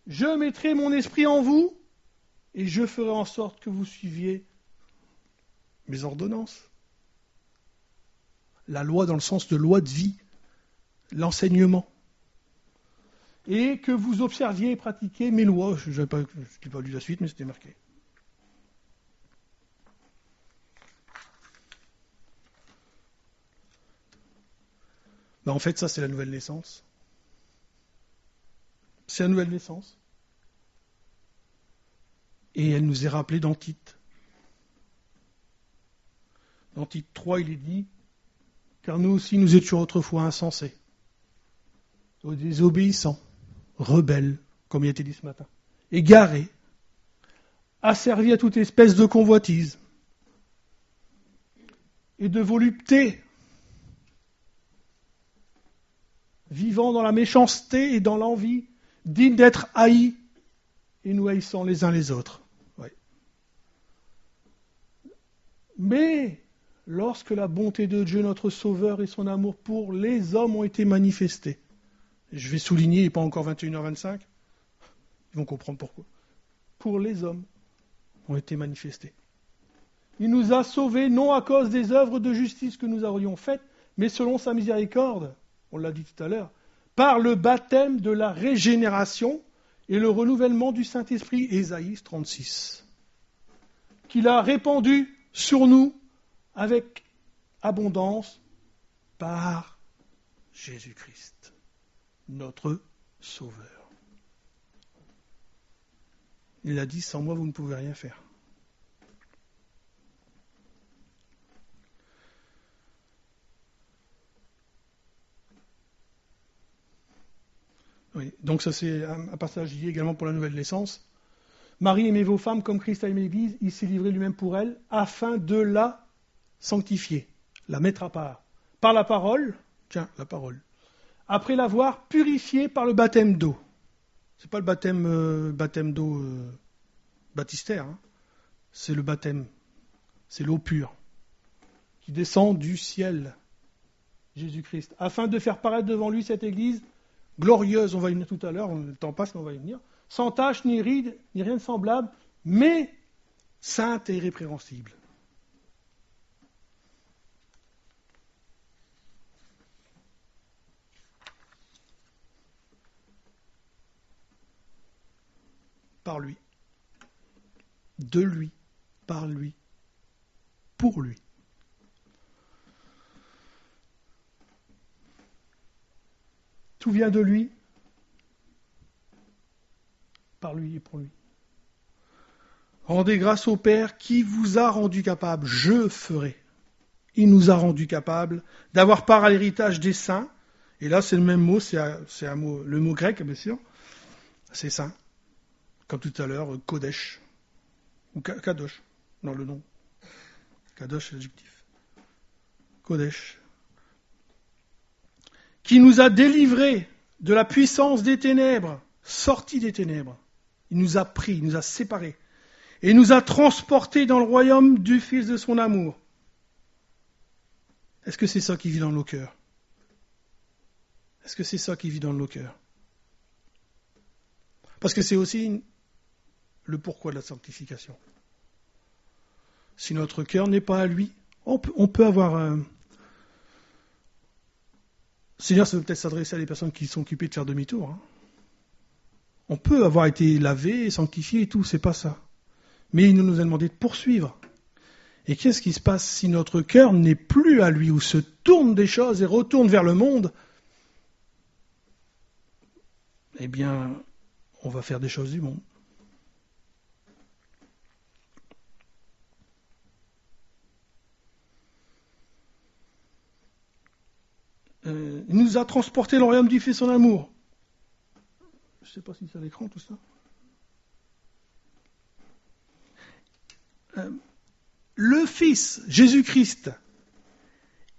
Je mettrai mon esprit en vous et je ferai en sorte que vous suiviez mes ordonnances. La loi dans le sens de loi de vie, l'enseignement. Et que vous observiez et pratiquiez mes lois. Je n'ai pas lu la suite, mais c'était marqué. En fait, ça, c'est la nouvelle naissance. C'est la nouvelle naissance. Et elle nous est rappelée dans Tite. Dans Tite 3, il est dit « Car nous aussi, nous étions autrefois insensés, désobéissants, rebelles, comme il a été dit ce matin, égarés, asservis à toute espèce de convoitise et de volupté, vivant dans la méchanceté et dans l'envie, dignes d'être haïs et nous haïssant les uns les autres. » Ouais. Mais lorsque la bonté de Dieu, notre Sauveur, et son amour pour les hommes ont été manifestés, je vais souligner, et pas encore 21h25, ils vont comprendre pourquoi. Pour les hommes ont été manifestés. Il nous a sauvés non à cause des œuvres de justice que nous aurions faites, mais selon sa miséricorde, on l'a dit tout à l'heure, par le baptême de la régénération et le renouvellement du Saint-Esprit, Ésaïe 36, qu'il a répandu sur nous avec abondance par Jésus-Christ, notre Sauveur. Il a dit, sans moi, vous ne pouvez rien faire. Oui, donc ça c'est un passage lié également pour la nouvelle naissance. Marie, aimez vos femmes comme Christ a aimé l'Église, il s'est livré lui-même pour elle, afin de la sanctifier, la mettre à part. Par la parole, la parole, après l'avoir purifiée par le baptême d'eau. Ce n'est pas le baptême d'eau baptistère, c'est le baptême, c'est l'eau pure, qui descend du ciel, Jésus-Christ, afin de faire paraître devant lui cette Église glorieuse, on va y venir tout à l'heure, le temps passe mais on va y venir, sans tache, ni ride, ni rien de semblable, mais sainte et irrépréhensible. Par lui, de lui, par lui, pour lui. Tout vient de lui, par lui et pour lui. Rendez grâce au Père qui vous a rendu capable. Je ferai. Il nous a rendu capable d'avoir part à l'héritage des saints. Et là, c'est le même mot, c'est un mot, le mot grec, bien sûr. C'est saint. Comme tout à l'heure, Kodesh. Ou Kadosh. Non, le nom. Kadosh, c'est l'adjectif. Kodesh. Qui nous a délivrés de la puissance des ténèbres, sortis des ténèbres. Il nous a pris, il nous a séparés. Et nous a transportés dans le royaume du Fils de son amour. Est-ce que c'est ça qui vit dans nos cœurs? Est-ce que c'est ça qui vit dans nos cœurs? Parce que c'est aussi le pourquoi de la sanctification. Si notre cœur n'est pas à lui, on peut avoir un... Seigneur, ça veut peut-être s'adresser à des personnes qui sont occupées de faire demi-tour. Hein. On peut avoir été lavé, sanctifié et tout, c'est pas ça. Mais il nous a demandé de poursuivre. Et qu'est-ce qui se passe si notre cœur n'est plus à lui, ou se tourne des choses et retourne vers le monde? Eh bien, on va faire des choses du monde. Il nous a transporté dans le royaume du Fils de son amour. Je ne sais pas si c'est à l'écran tout ça. Le Fils, Jésus-Christ,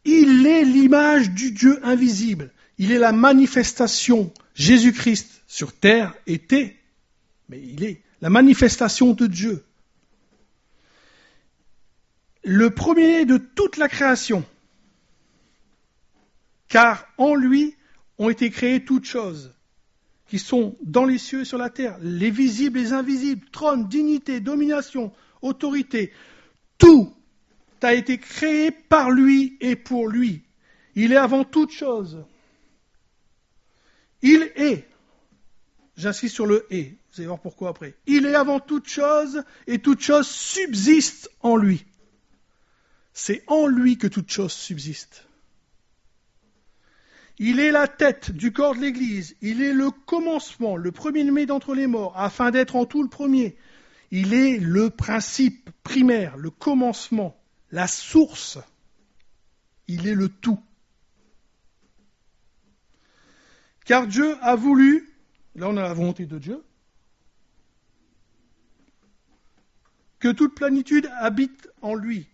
il est l'image du Dieu invisible. Il est la manifestation. Jésus-Christ sur terre était, mais il est la manifestation de Dieu. Le premier de toute la création. Car en lui ont été créées toutes choses qui sont dans les cieux et sur la terre, les visibles, les invisibles, trône, dignité, domination, autorité. Tout a été créé par lui et pour lui. Il est avant toute chose. Il est. J'insiste sur le « est ». Vous allez voir pourquoi après. Il est avant toute chose et toute chose subsiste en lui. C'est en lui que toute chose subsiste. Il est la tête du corps de l'Église. Il est le commencement, le premier-né d'entre les morts, afin d'être en tout le premier. Il est le principe primaire, le commencement, la source. Il est le tout. Car Dieu a voulu, là on a la volonté de Dieu, que toute plénitude habite en lui.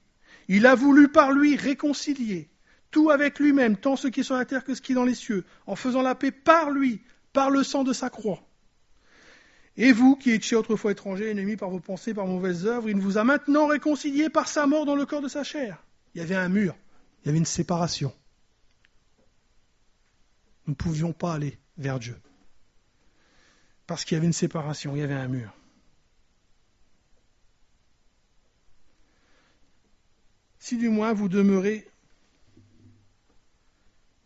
Il a voulu par lui réconcilier tout avec lui-même, tant ce qui est sur la terre que ce qui est dans les cieux, en faisant la paix par lui, par le sang de sa croix. Et vous, qui étiez autrefois étrangers, ennemis par vos pensées, par mauvaises œuvres, il vous a maintenant réconciliés par sa mort dans le corps de sa chair. Il y avait un mur, il y avait une séparation. Nous ne pouvions pas aller vers Dieu. Parce qu'il y avait une séparation, il y avait un mur. Si du moins vous demeurez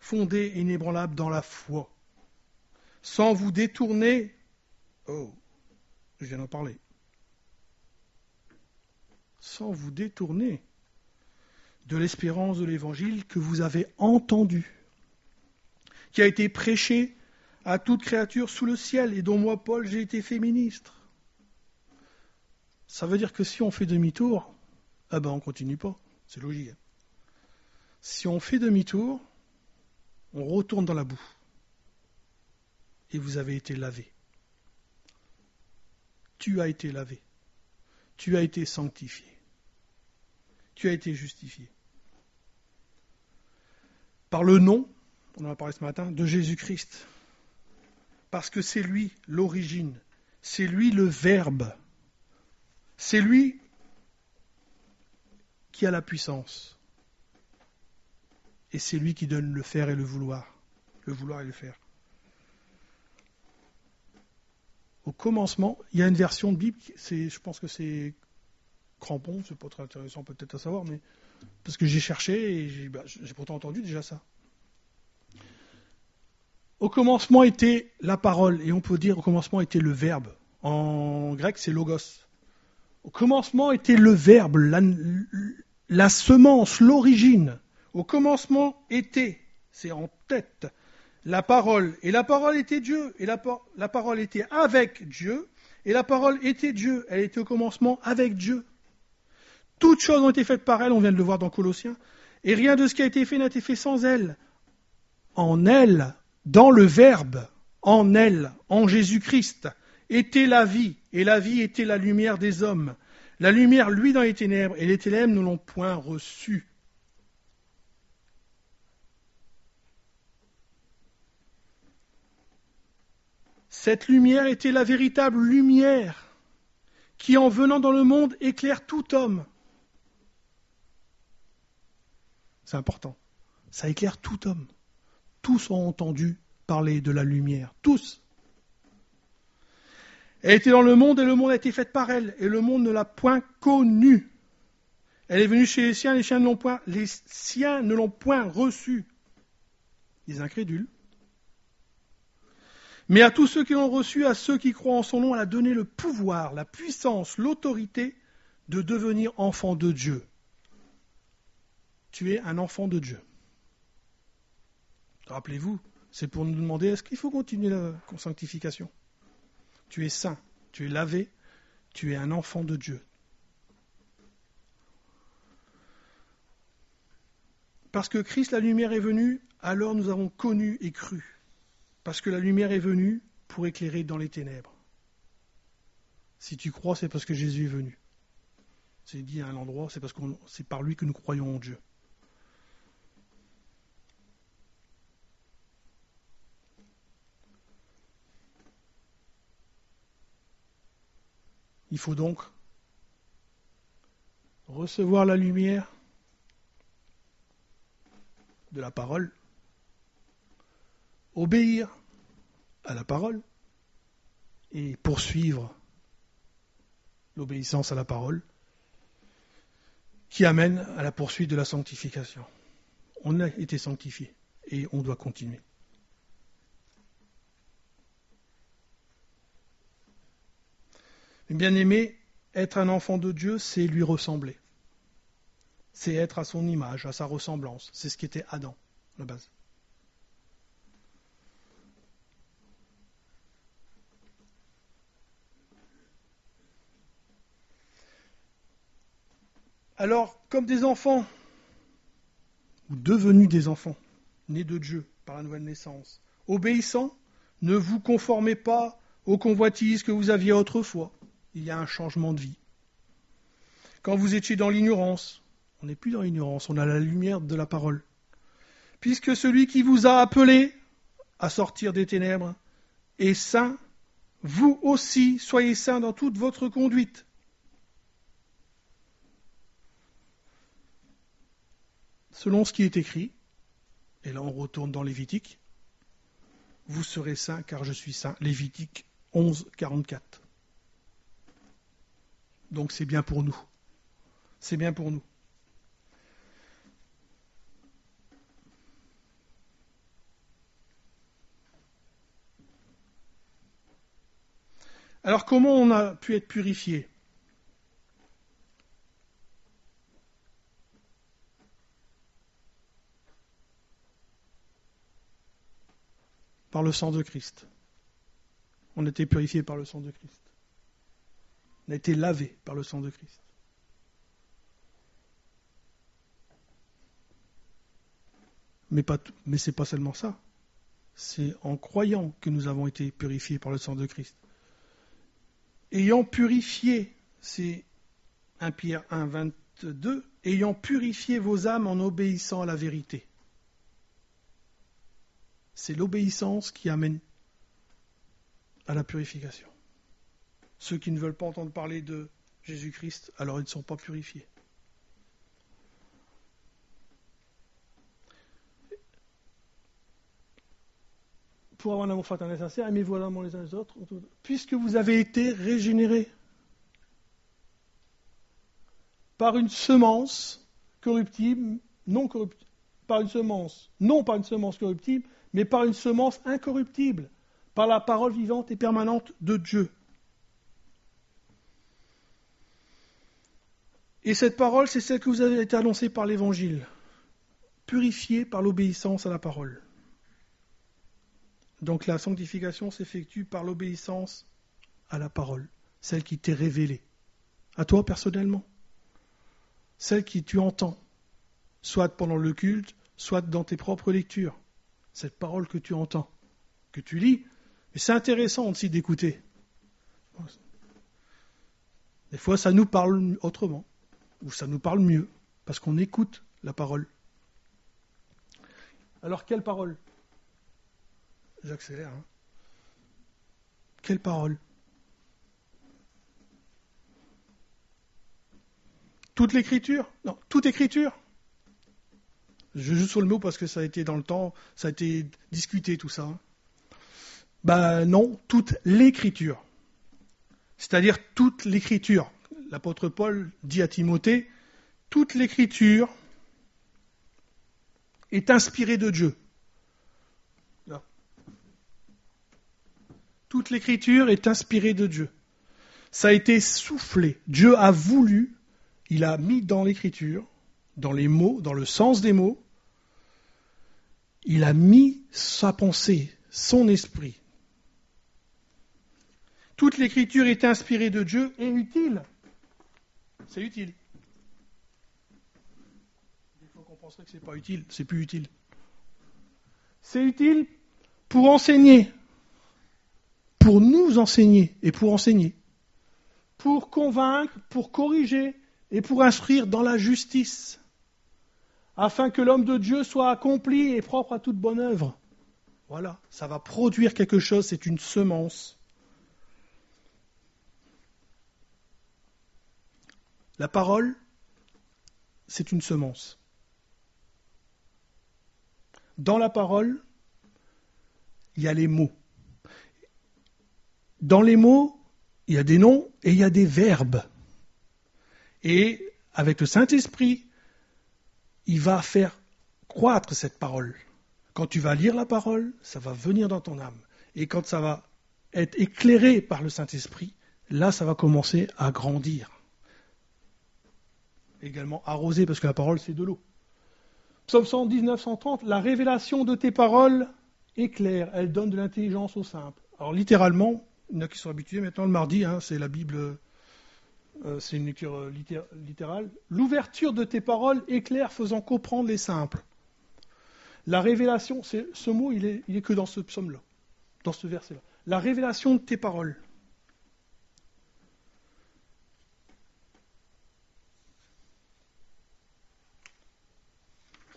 fondés et inébranlables dans la foi, sans vous détourner, je viens d'en parler, sans vous détourner de l'espérance de l'évangile que vous avez entendu, qui a été prêché à toute créature sous le ciel et dont moi, Paul, j'ai été fait ministre. Ça veut dire que si on fait demi-tour, on continue pas, c'est logique. Si on fait demi-tour, on retourne dans la boue. Et vous avez été lavé. Tu as été lavé. Tu as été sanctifié. Tu as été justifié. Par le nom, on en a parlé ce matin, de Jésus-Christ. Parce que c'est lui l'origine. C'est lui le Verbe. C'est lui qui a la puissance. Et c'est lui qui donne le faire et le vouloir. Le vouloir et le faire. Au commencement, il y a une version de Bible, je pense que c'est Crampon, c'est pas très intéressant peut-être à savoir, mais parce que j'ai cherché et j'ai pourtant entendu déjà ça. Au commencement était la parole, et on peut dire au commencement était le verbe. En grec, c'est logos. Au commencement était le verbe, la semence, l'origine. Au commencement était, c'est en tête, la parole. Et la parole était Dieu. Et la parole était avec Dieu. Et la parole était Dieu, elle était au commencement avec Dieu. Toutes choses ont été faites par elle, on vient de le voir dans Colossiens, et rien de ce qui a été fait n'a été fait sans elle. En elle, dans le Verbe, en elle, en Jésus-Christ, était la vie, et la vie était la lumière des hommes. La lumière, lui, dans les ténèbres, et les ténèbres ne l'ont point reçue. Cette lumière était la véritable lumière qui, en venant dans le monde, éclaire tout homme. C'est important. Ça éclaire tout homme. Tous ont entendu parler de la lumière. Tous. Elle était dans le monde et le monde a été fait par elle. Et le monde ne l'a point connue. Elle est venue chez les siens les siens ne l'ont point reçue. Les incrédules. Mais à tous ceux qui l'ont reçu, à ceux qui croient en son nom, elle a donné le pouvoir, la puissance, l'autorité de devenir enfant de Dieu. Tu es un enfant de Dieu. Rappelez-vous, c'est pour nous demander, est-ce qu'il faut continuer la sanctification ? Tu es saint, tu es lavé, tu es un enfant de Dieu. Parce que Christ, la lumière, est venue, alors nous avons connu et cru. Parce que la lumière est venue pour éclairer dans les ténèbres. Si tu crois, c'est parce que Jésus est venu. C'est dit à un endroit, c'est parce que c'est par lui que nous croyons en Dieu. Il faut donc recevoir la lumière de la parole, obéir à la parole et poursuivre l'obéissance à la parole qui amène à la poursuite de la sanctification. On a été sanctifié et on doit continuer. Bien-aimé, être un enfant de Dieu, c'est lui ressembler. C'est être à son image, à sa ressemblance. C'est ce qu'était Adam, à la base. Alors, comme des enfants, ou devenus des enfants, nés de Dieu par la nouvelle naissance, obéissants, ne vous conformez pas aux convoitises que vous aviez autrefois. Il y a un changement de vie. Quand vous étiez dans l'ignorance, on n'est plus dans l'ignorance, on a la lumière de la parole. Puisque celui qui vous a appelé à sortir des ténèbres est saint, vous aussi soyez saints dans toute votre conduite. Selon ce qui est écrit, et là on retourne dans Lévitique, vous serez saints car je suis saint. Lévitique 11, 44. Donc c'est bien pour nous. C'est bien pour nous. Alors comment on a pu être purifié ? Par le sang de Christ. On a été purifié par le sang de Christ. On a été lavé par le sang de Christ. Mais c'est pas seulement ça. C'est en croyant que nous avons été purifiés par le sang de Christ. Ayant purifié, c'est 1 Pierre 1, 22, ayant purifié vos âmes en obéissant à la vérité. C'est l'obéissance qui amène à la purification. Ceux qui ne veulent pas entendre parler de Jésus-Christ, alors ils ne sont pas purifiés. Pour avoir un amour fraternel sincère, aimez-vous l'un les uns les autres, puisque vous avez été régénérés par une semence corruptible, non corruptible, non par une semence corruptible, mais par une semence incorruptible, par la parole vivante et permanente de Dieu. Et cette parole, c'est celle que vous avez été annoncée par l'Évangile, purifiée par l'obéissance à la parole. Donc la sanctification s'effectue par l'obéissance à la parole. celle qui t'est révélée, à toi personnellement, celle que tu entends, soit pendant le culte, soit dans tes propres lectures, cette parole que tu entends, que tu lis. Mais c'est intéressant aussi d'écouter. Des fois, ça nous parle autrement, ou ça nous parle mieux, parce qu'on écoute la parole. Alors, quelle parole ? J'accélère. Quelle parole ? Toute l'écriture ? Non, toute écriture. Je joue sur le mot parce que ça a été dans le temps, ça a été discuté tout ça. Ben non, toute l'écriture. C'est-à-dire toute l'écriture. L'apôtre Paul dit à Timothée, toute l'écriture est inspirée de Dieu. Là. Toute l'écriture est inspirée de Dieu. Ça a été soufflé. Dieu a voulu, il a mis dans l'écriture, dans les mots, dans le sens des mots, il a mis sa pensée, son esprit. Toute l'écriture est inspirée de Dieu et utile. C'est utile. Des fois qu'on penserait que c'est pas utile, c'est plus utile. C'est utile pour enseigner, pour nous enseigner et pour enseigner, pour convaincre, pour corriger et pour instruire dans la justice, afin que l'homme de Dieu soit accompli et propre à toute bonne œuvre. Voilà, ça va produire quelque chose, c'est une semence. La parole, c'est une semence. Dans la parole, il y a les mots. Dans les mots, il y a des noms et il y a des verbes. Et avec le Saint-Esprit, il va faire croître cette parole. Quand tu vas lire la parole, ça va venir dans ton âme. Et quand ça va être éclairé par le Saint-Esprit, là, ça va commencer à grandir. Également arrosé, parce que la parole, c'est de l'eau. Psaume 119, 130, la révélation de tes paroles est claire, elle donne de l'intelligence au simple. Alors littéralement, il y en a qui sont habitués maintenant le mardi, c'est la Bible, c'est une lecture littérale. L'ouverture de tes paroles est claire, faisant comprendre les simples. La révélation, ce mot, il est que dans ce psaume-là, dans ce verset-là. La révélation de tes paroles.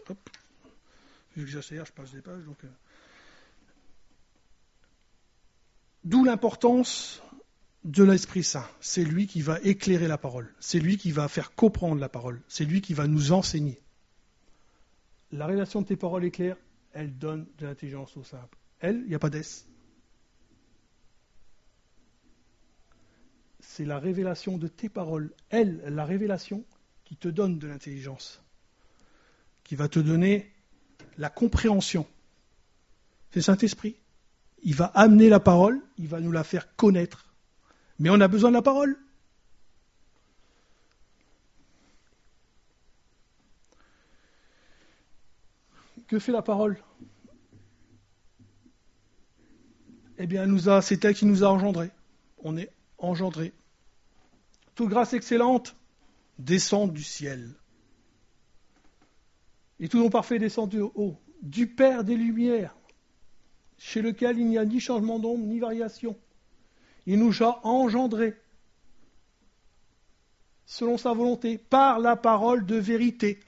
Hop. Vu que j'accélère, je passe des pages. Donc, D'où l'importance de l'Esprit Saint. C'est lui qui va éclairer la parole. C'est lui qui va faire comprendre la parole. C'est lui qui va nous enseigner. La révélation de tes paroles est claire, elle donne de l'intelligence au simple. Elle, il n'y a pas d'S. C'est la révélation de tes paroles. Elle, la révélation qui te donne de l'intelligence. Qui va te donner la compréhension. C'est le Saint-Esprit. Il va amener la parole, il va nous la faire connaître. Mais on a besoin de la parole. Que fait la parole ? Eh bien, c'est elle qui nous a engendrés. On est engendrés. Toute grâce excellente descend du ciel. Et tout don parfait descend du haut, du Père des Lumières, chez lequel il n'y a ni changement d'ombre, ni variation. Il nous a engendrés, selon sa volonté, par la parole de vérité,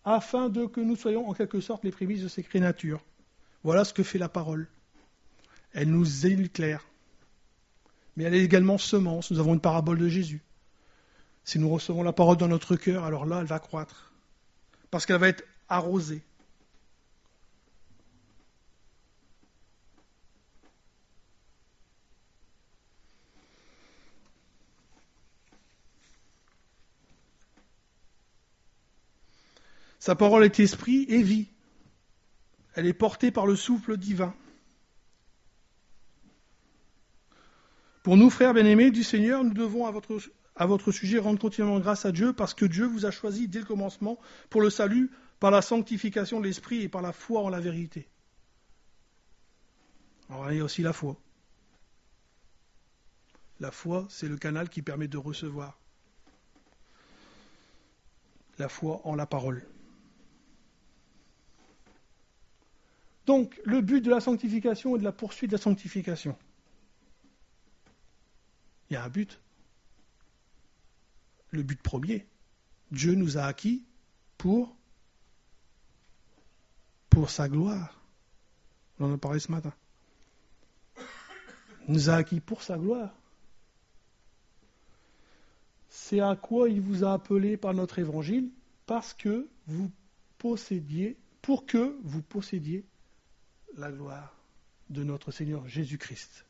afin que nous soyons en quelque sorte les prémices de ses créatures. Voilà ce que fait la parole. Elle nous éclaire. Mais elle est également semence. Nous avons une parabole de Jésus. Si nous recevons la parole dans notre cœur, alors là, elle va croître. Parce qu'elle va être arrosée. Sa parole est esprit et vie. Elle est portée par le souffle divin. Pour nous, frères bien-aimés du Seigneur, nous devons à votre sujet rendre continuellement grâce à Dieu parce que Dieu vous a choisi dès le commencement pour le salut, par la sanctification de l'esprit et par la foi en la vérité. Alors il y a aussi la foi. La foi, c'est le canal qui permet de recevoir. La foi en la parole. Donc, le but de la sanctification et de la poursuite de la sanctification. Il y a un but. Le but premier. Dieu nous a acquis pour sa gloire. On en a parlé ce matin. Il nous a acquis pour sa gloire. C'est à quoi il vous a appelé par notre évangile, pour que vous possédiez la gloire de notre Seigneur Jésus-Christ.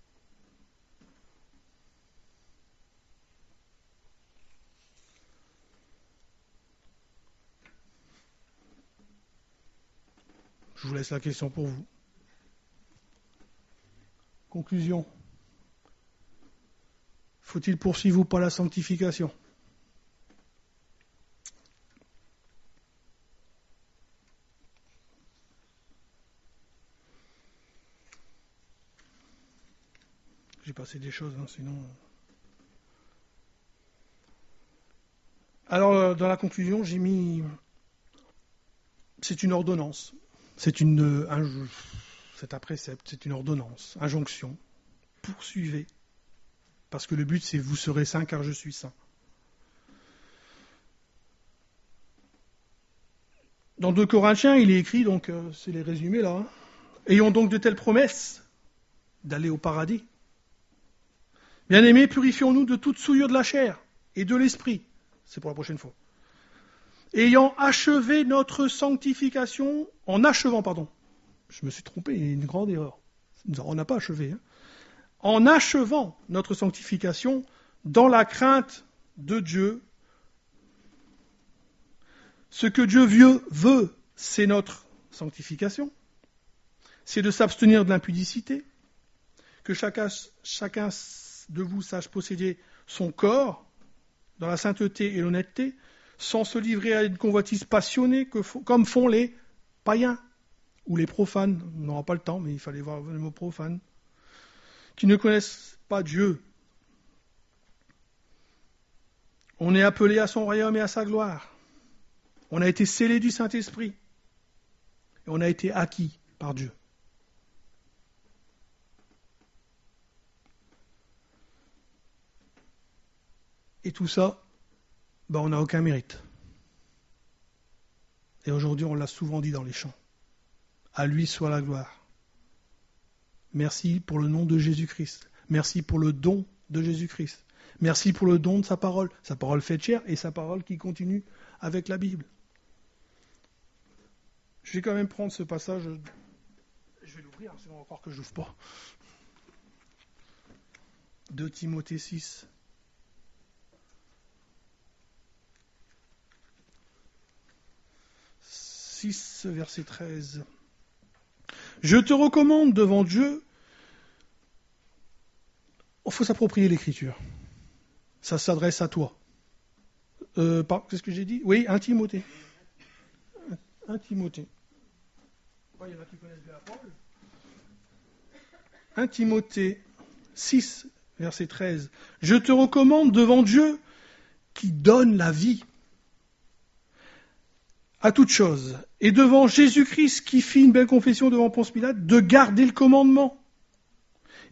Je vous laisse la question pour vous. Conclusion. Faut-il poursuivre ou pas la sanctification ? J'ai passé des choses, sinon... Alors, dans la conclusion, j'ai mis... C'est une ordonnance. C'est un précepte, c'est une ordonnance, injonction. Poursuivez. Parce que le but, c'est vous serez saints car je suis saint. Dans 2 Corinthiens, il est écrit, donc c'est les résumés là. Ayons donc de telles promesses d'aller au paradis. Bien-aimés, purifions-nous de toute souillure de la chair et de l'esprit. C'est pour la prochaine fois. Ayant achevé notre sanctification, je me suis trompé, il y a une grande erreur. On n'a pas achevé. En achevant notre sanctification dans la crainte de Dieu, ce que Dieu veut, c'est notre sanctification, c'est de s'abstenir de l'impudicité, que chacun de vous sache posséder son corps dans la sainteté et l'honnêteté, sans se livrer à une convoitise passionnée comme font les païens ou les profanes. On n'aura pas le temps, mais il fallait voir le mot profane. Qui ne connaissent pas Dieu. On est appelé à son royaume et à sa gloire. On a été scellé du Saint-Esprit. Et on a été acquis par Dieu. Et tout ça, on n'a aucun mérite. Et aujourd'hui, on l'a souvent dit dans les chants. À lui soit la gloire. Merci pour le nom de Jésus-Christ. Merci pour le don de Jésus-Christ. Merci pour le don de sa parole faite chair et sa parole qui continue avec la Bible. Je vais quand même prendre ce passage, je vais l'ouvrir, sinon on va croire que je l'ouvre pas. 2 Timothée 6. Verset 13. Je te recommande devant Dieu, il faut s'approprier l'écriture. Ça s'adresse à toi. Qu'est-ce que j'ai dit ? Oui, 1 Timothée. 1 Timothée. Il y en a qui connaissent bien la parole. 1 Timothée 6, verset 13. Je te recommande devant Dieu qui donne la vie à toute chose, et devant Jésus-Christ qui fit une belle confession devant Ponce Pilate, de garder le commandement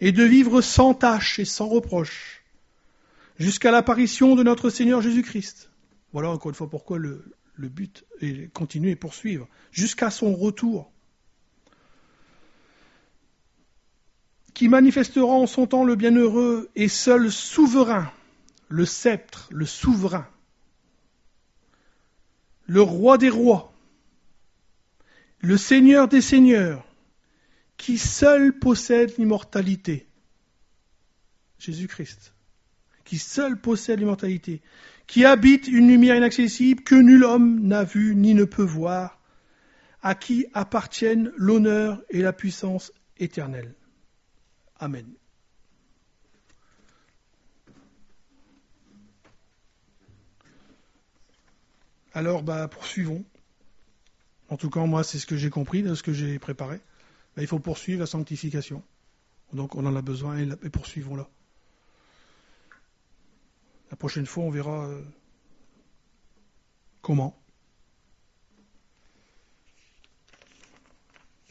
et de vivre sans tache et sans reproche jusqu'à l'apparition de notre Seigneur Jésus-Christ. Voilà encore une fois pourquoi le but est continuer et poursuivre jusqu'à son retour, qui manifestera en son temps le bienheureux et seul souverain, le sceptre, le souverain, le roi des rois, le Seigneur des seigneurs, qui seul possède l'immortalité. Jésus-Christ, qui seul possède l'immortalité, qui habite une lumière inaccessible que nul homme n'a vue ni ne peut voir, à qui appartiennent l'honneur et la puissance éternelle. Amen. Alors, poursuivons. En tout cas, moi, c'est ce que j'ai compris, de ce que j'ai préparé. Il faut poursuivre la sanctification. Donc, on en a besoin et poursuivons-la. La prochaine fois, on verra comment.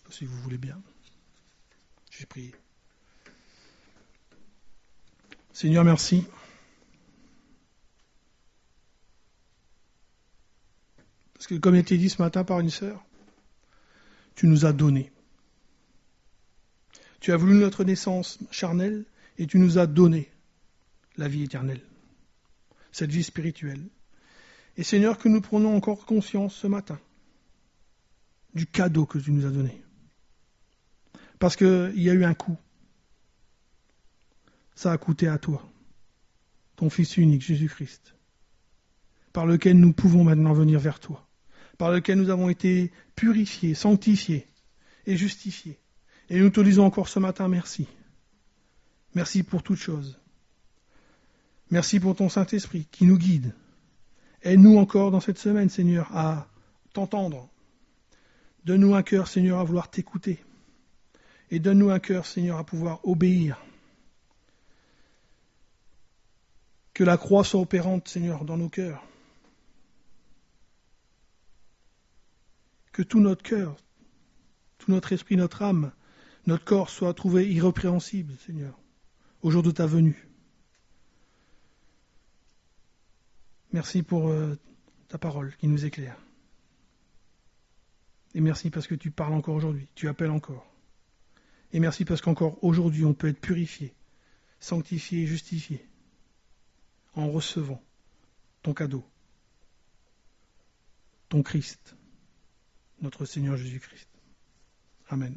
Si vous voulez bien. Je vais prier. Seigneur, merci. Parce que comme il a été dit ce matin par une sœur, tu nous as donné. Tu as voulu notre naissance charnelle et tu nous as donné la vie éternelle, cette vie spirituelle. Et Seigneur, que nous prenons encore conscience ce matin du cadeau que tu nous as donné. Parce qu'il y a eu un coût. Ça a coûté à toi, ton Fils unique, Jésus-Christ, par lequel nous pouvons maintenant venir vers toi, par lequel nous avons été purifiés, sanctifiés et justifiés. Et nous te disons encore ce matin merci. Merci pour toutes choses. Merci pour ton Saint-Esprit qui nous guide. Aide-nous encore dans cette semaine, Seigneur, à t'entendre. Donne-nous un cœur, Seigneur, à vouloir t'écouter. Et donne-nous un cœur, Seigneur, à pouvoir obéir. Que la croix soit opérante, Seigneur, dans nos cœurs. Que tout notre cœur, tout notre esprit, notre âme, notre corps soit trouvé irrépréhensible, Seigneur, au jour de ta venue. Merci pour ta parole qui nous éclaire. Et merci parce que tu parles encore aujourd'hui, tu appelles encore. Et merci parce qu'encore aujourd'hui, on peut être purifié, sanctifié et justifié en recevant ton cadeau, ton Christ, notre Seigneur Jésus-Christ. Amen.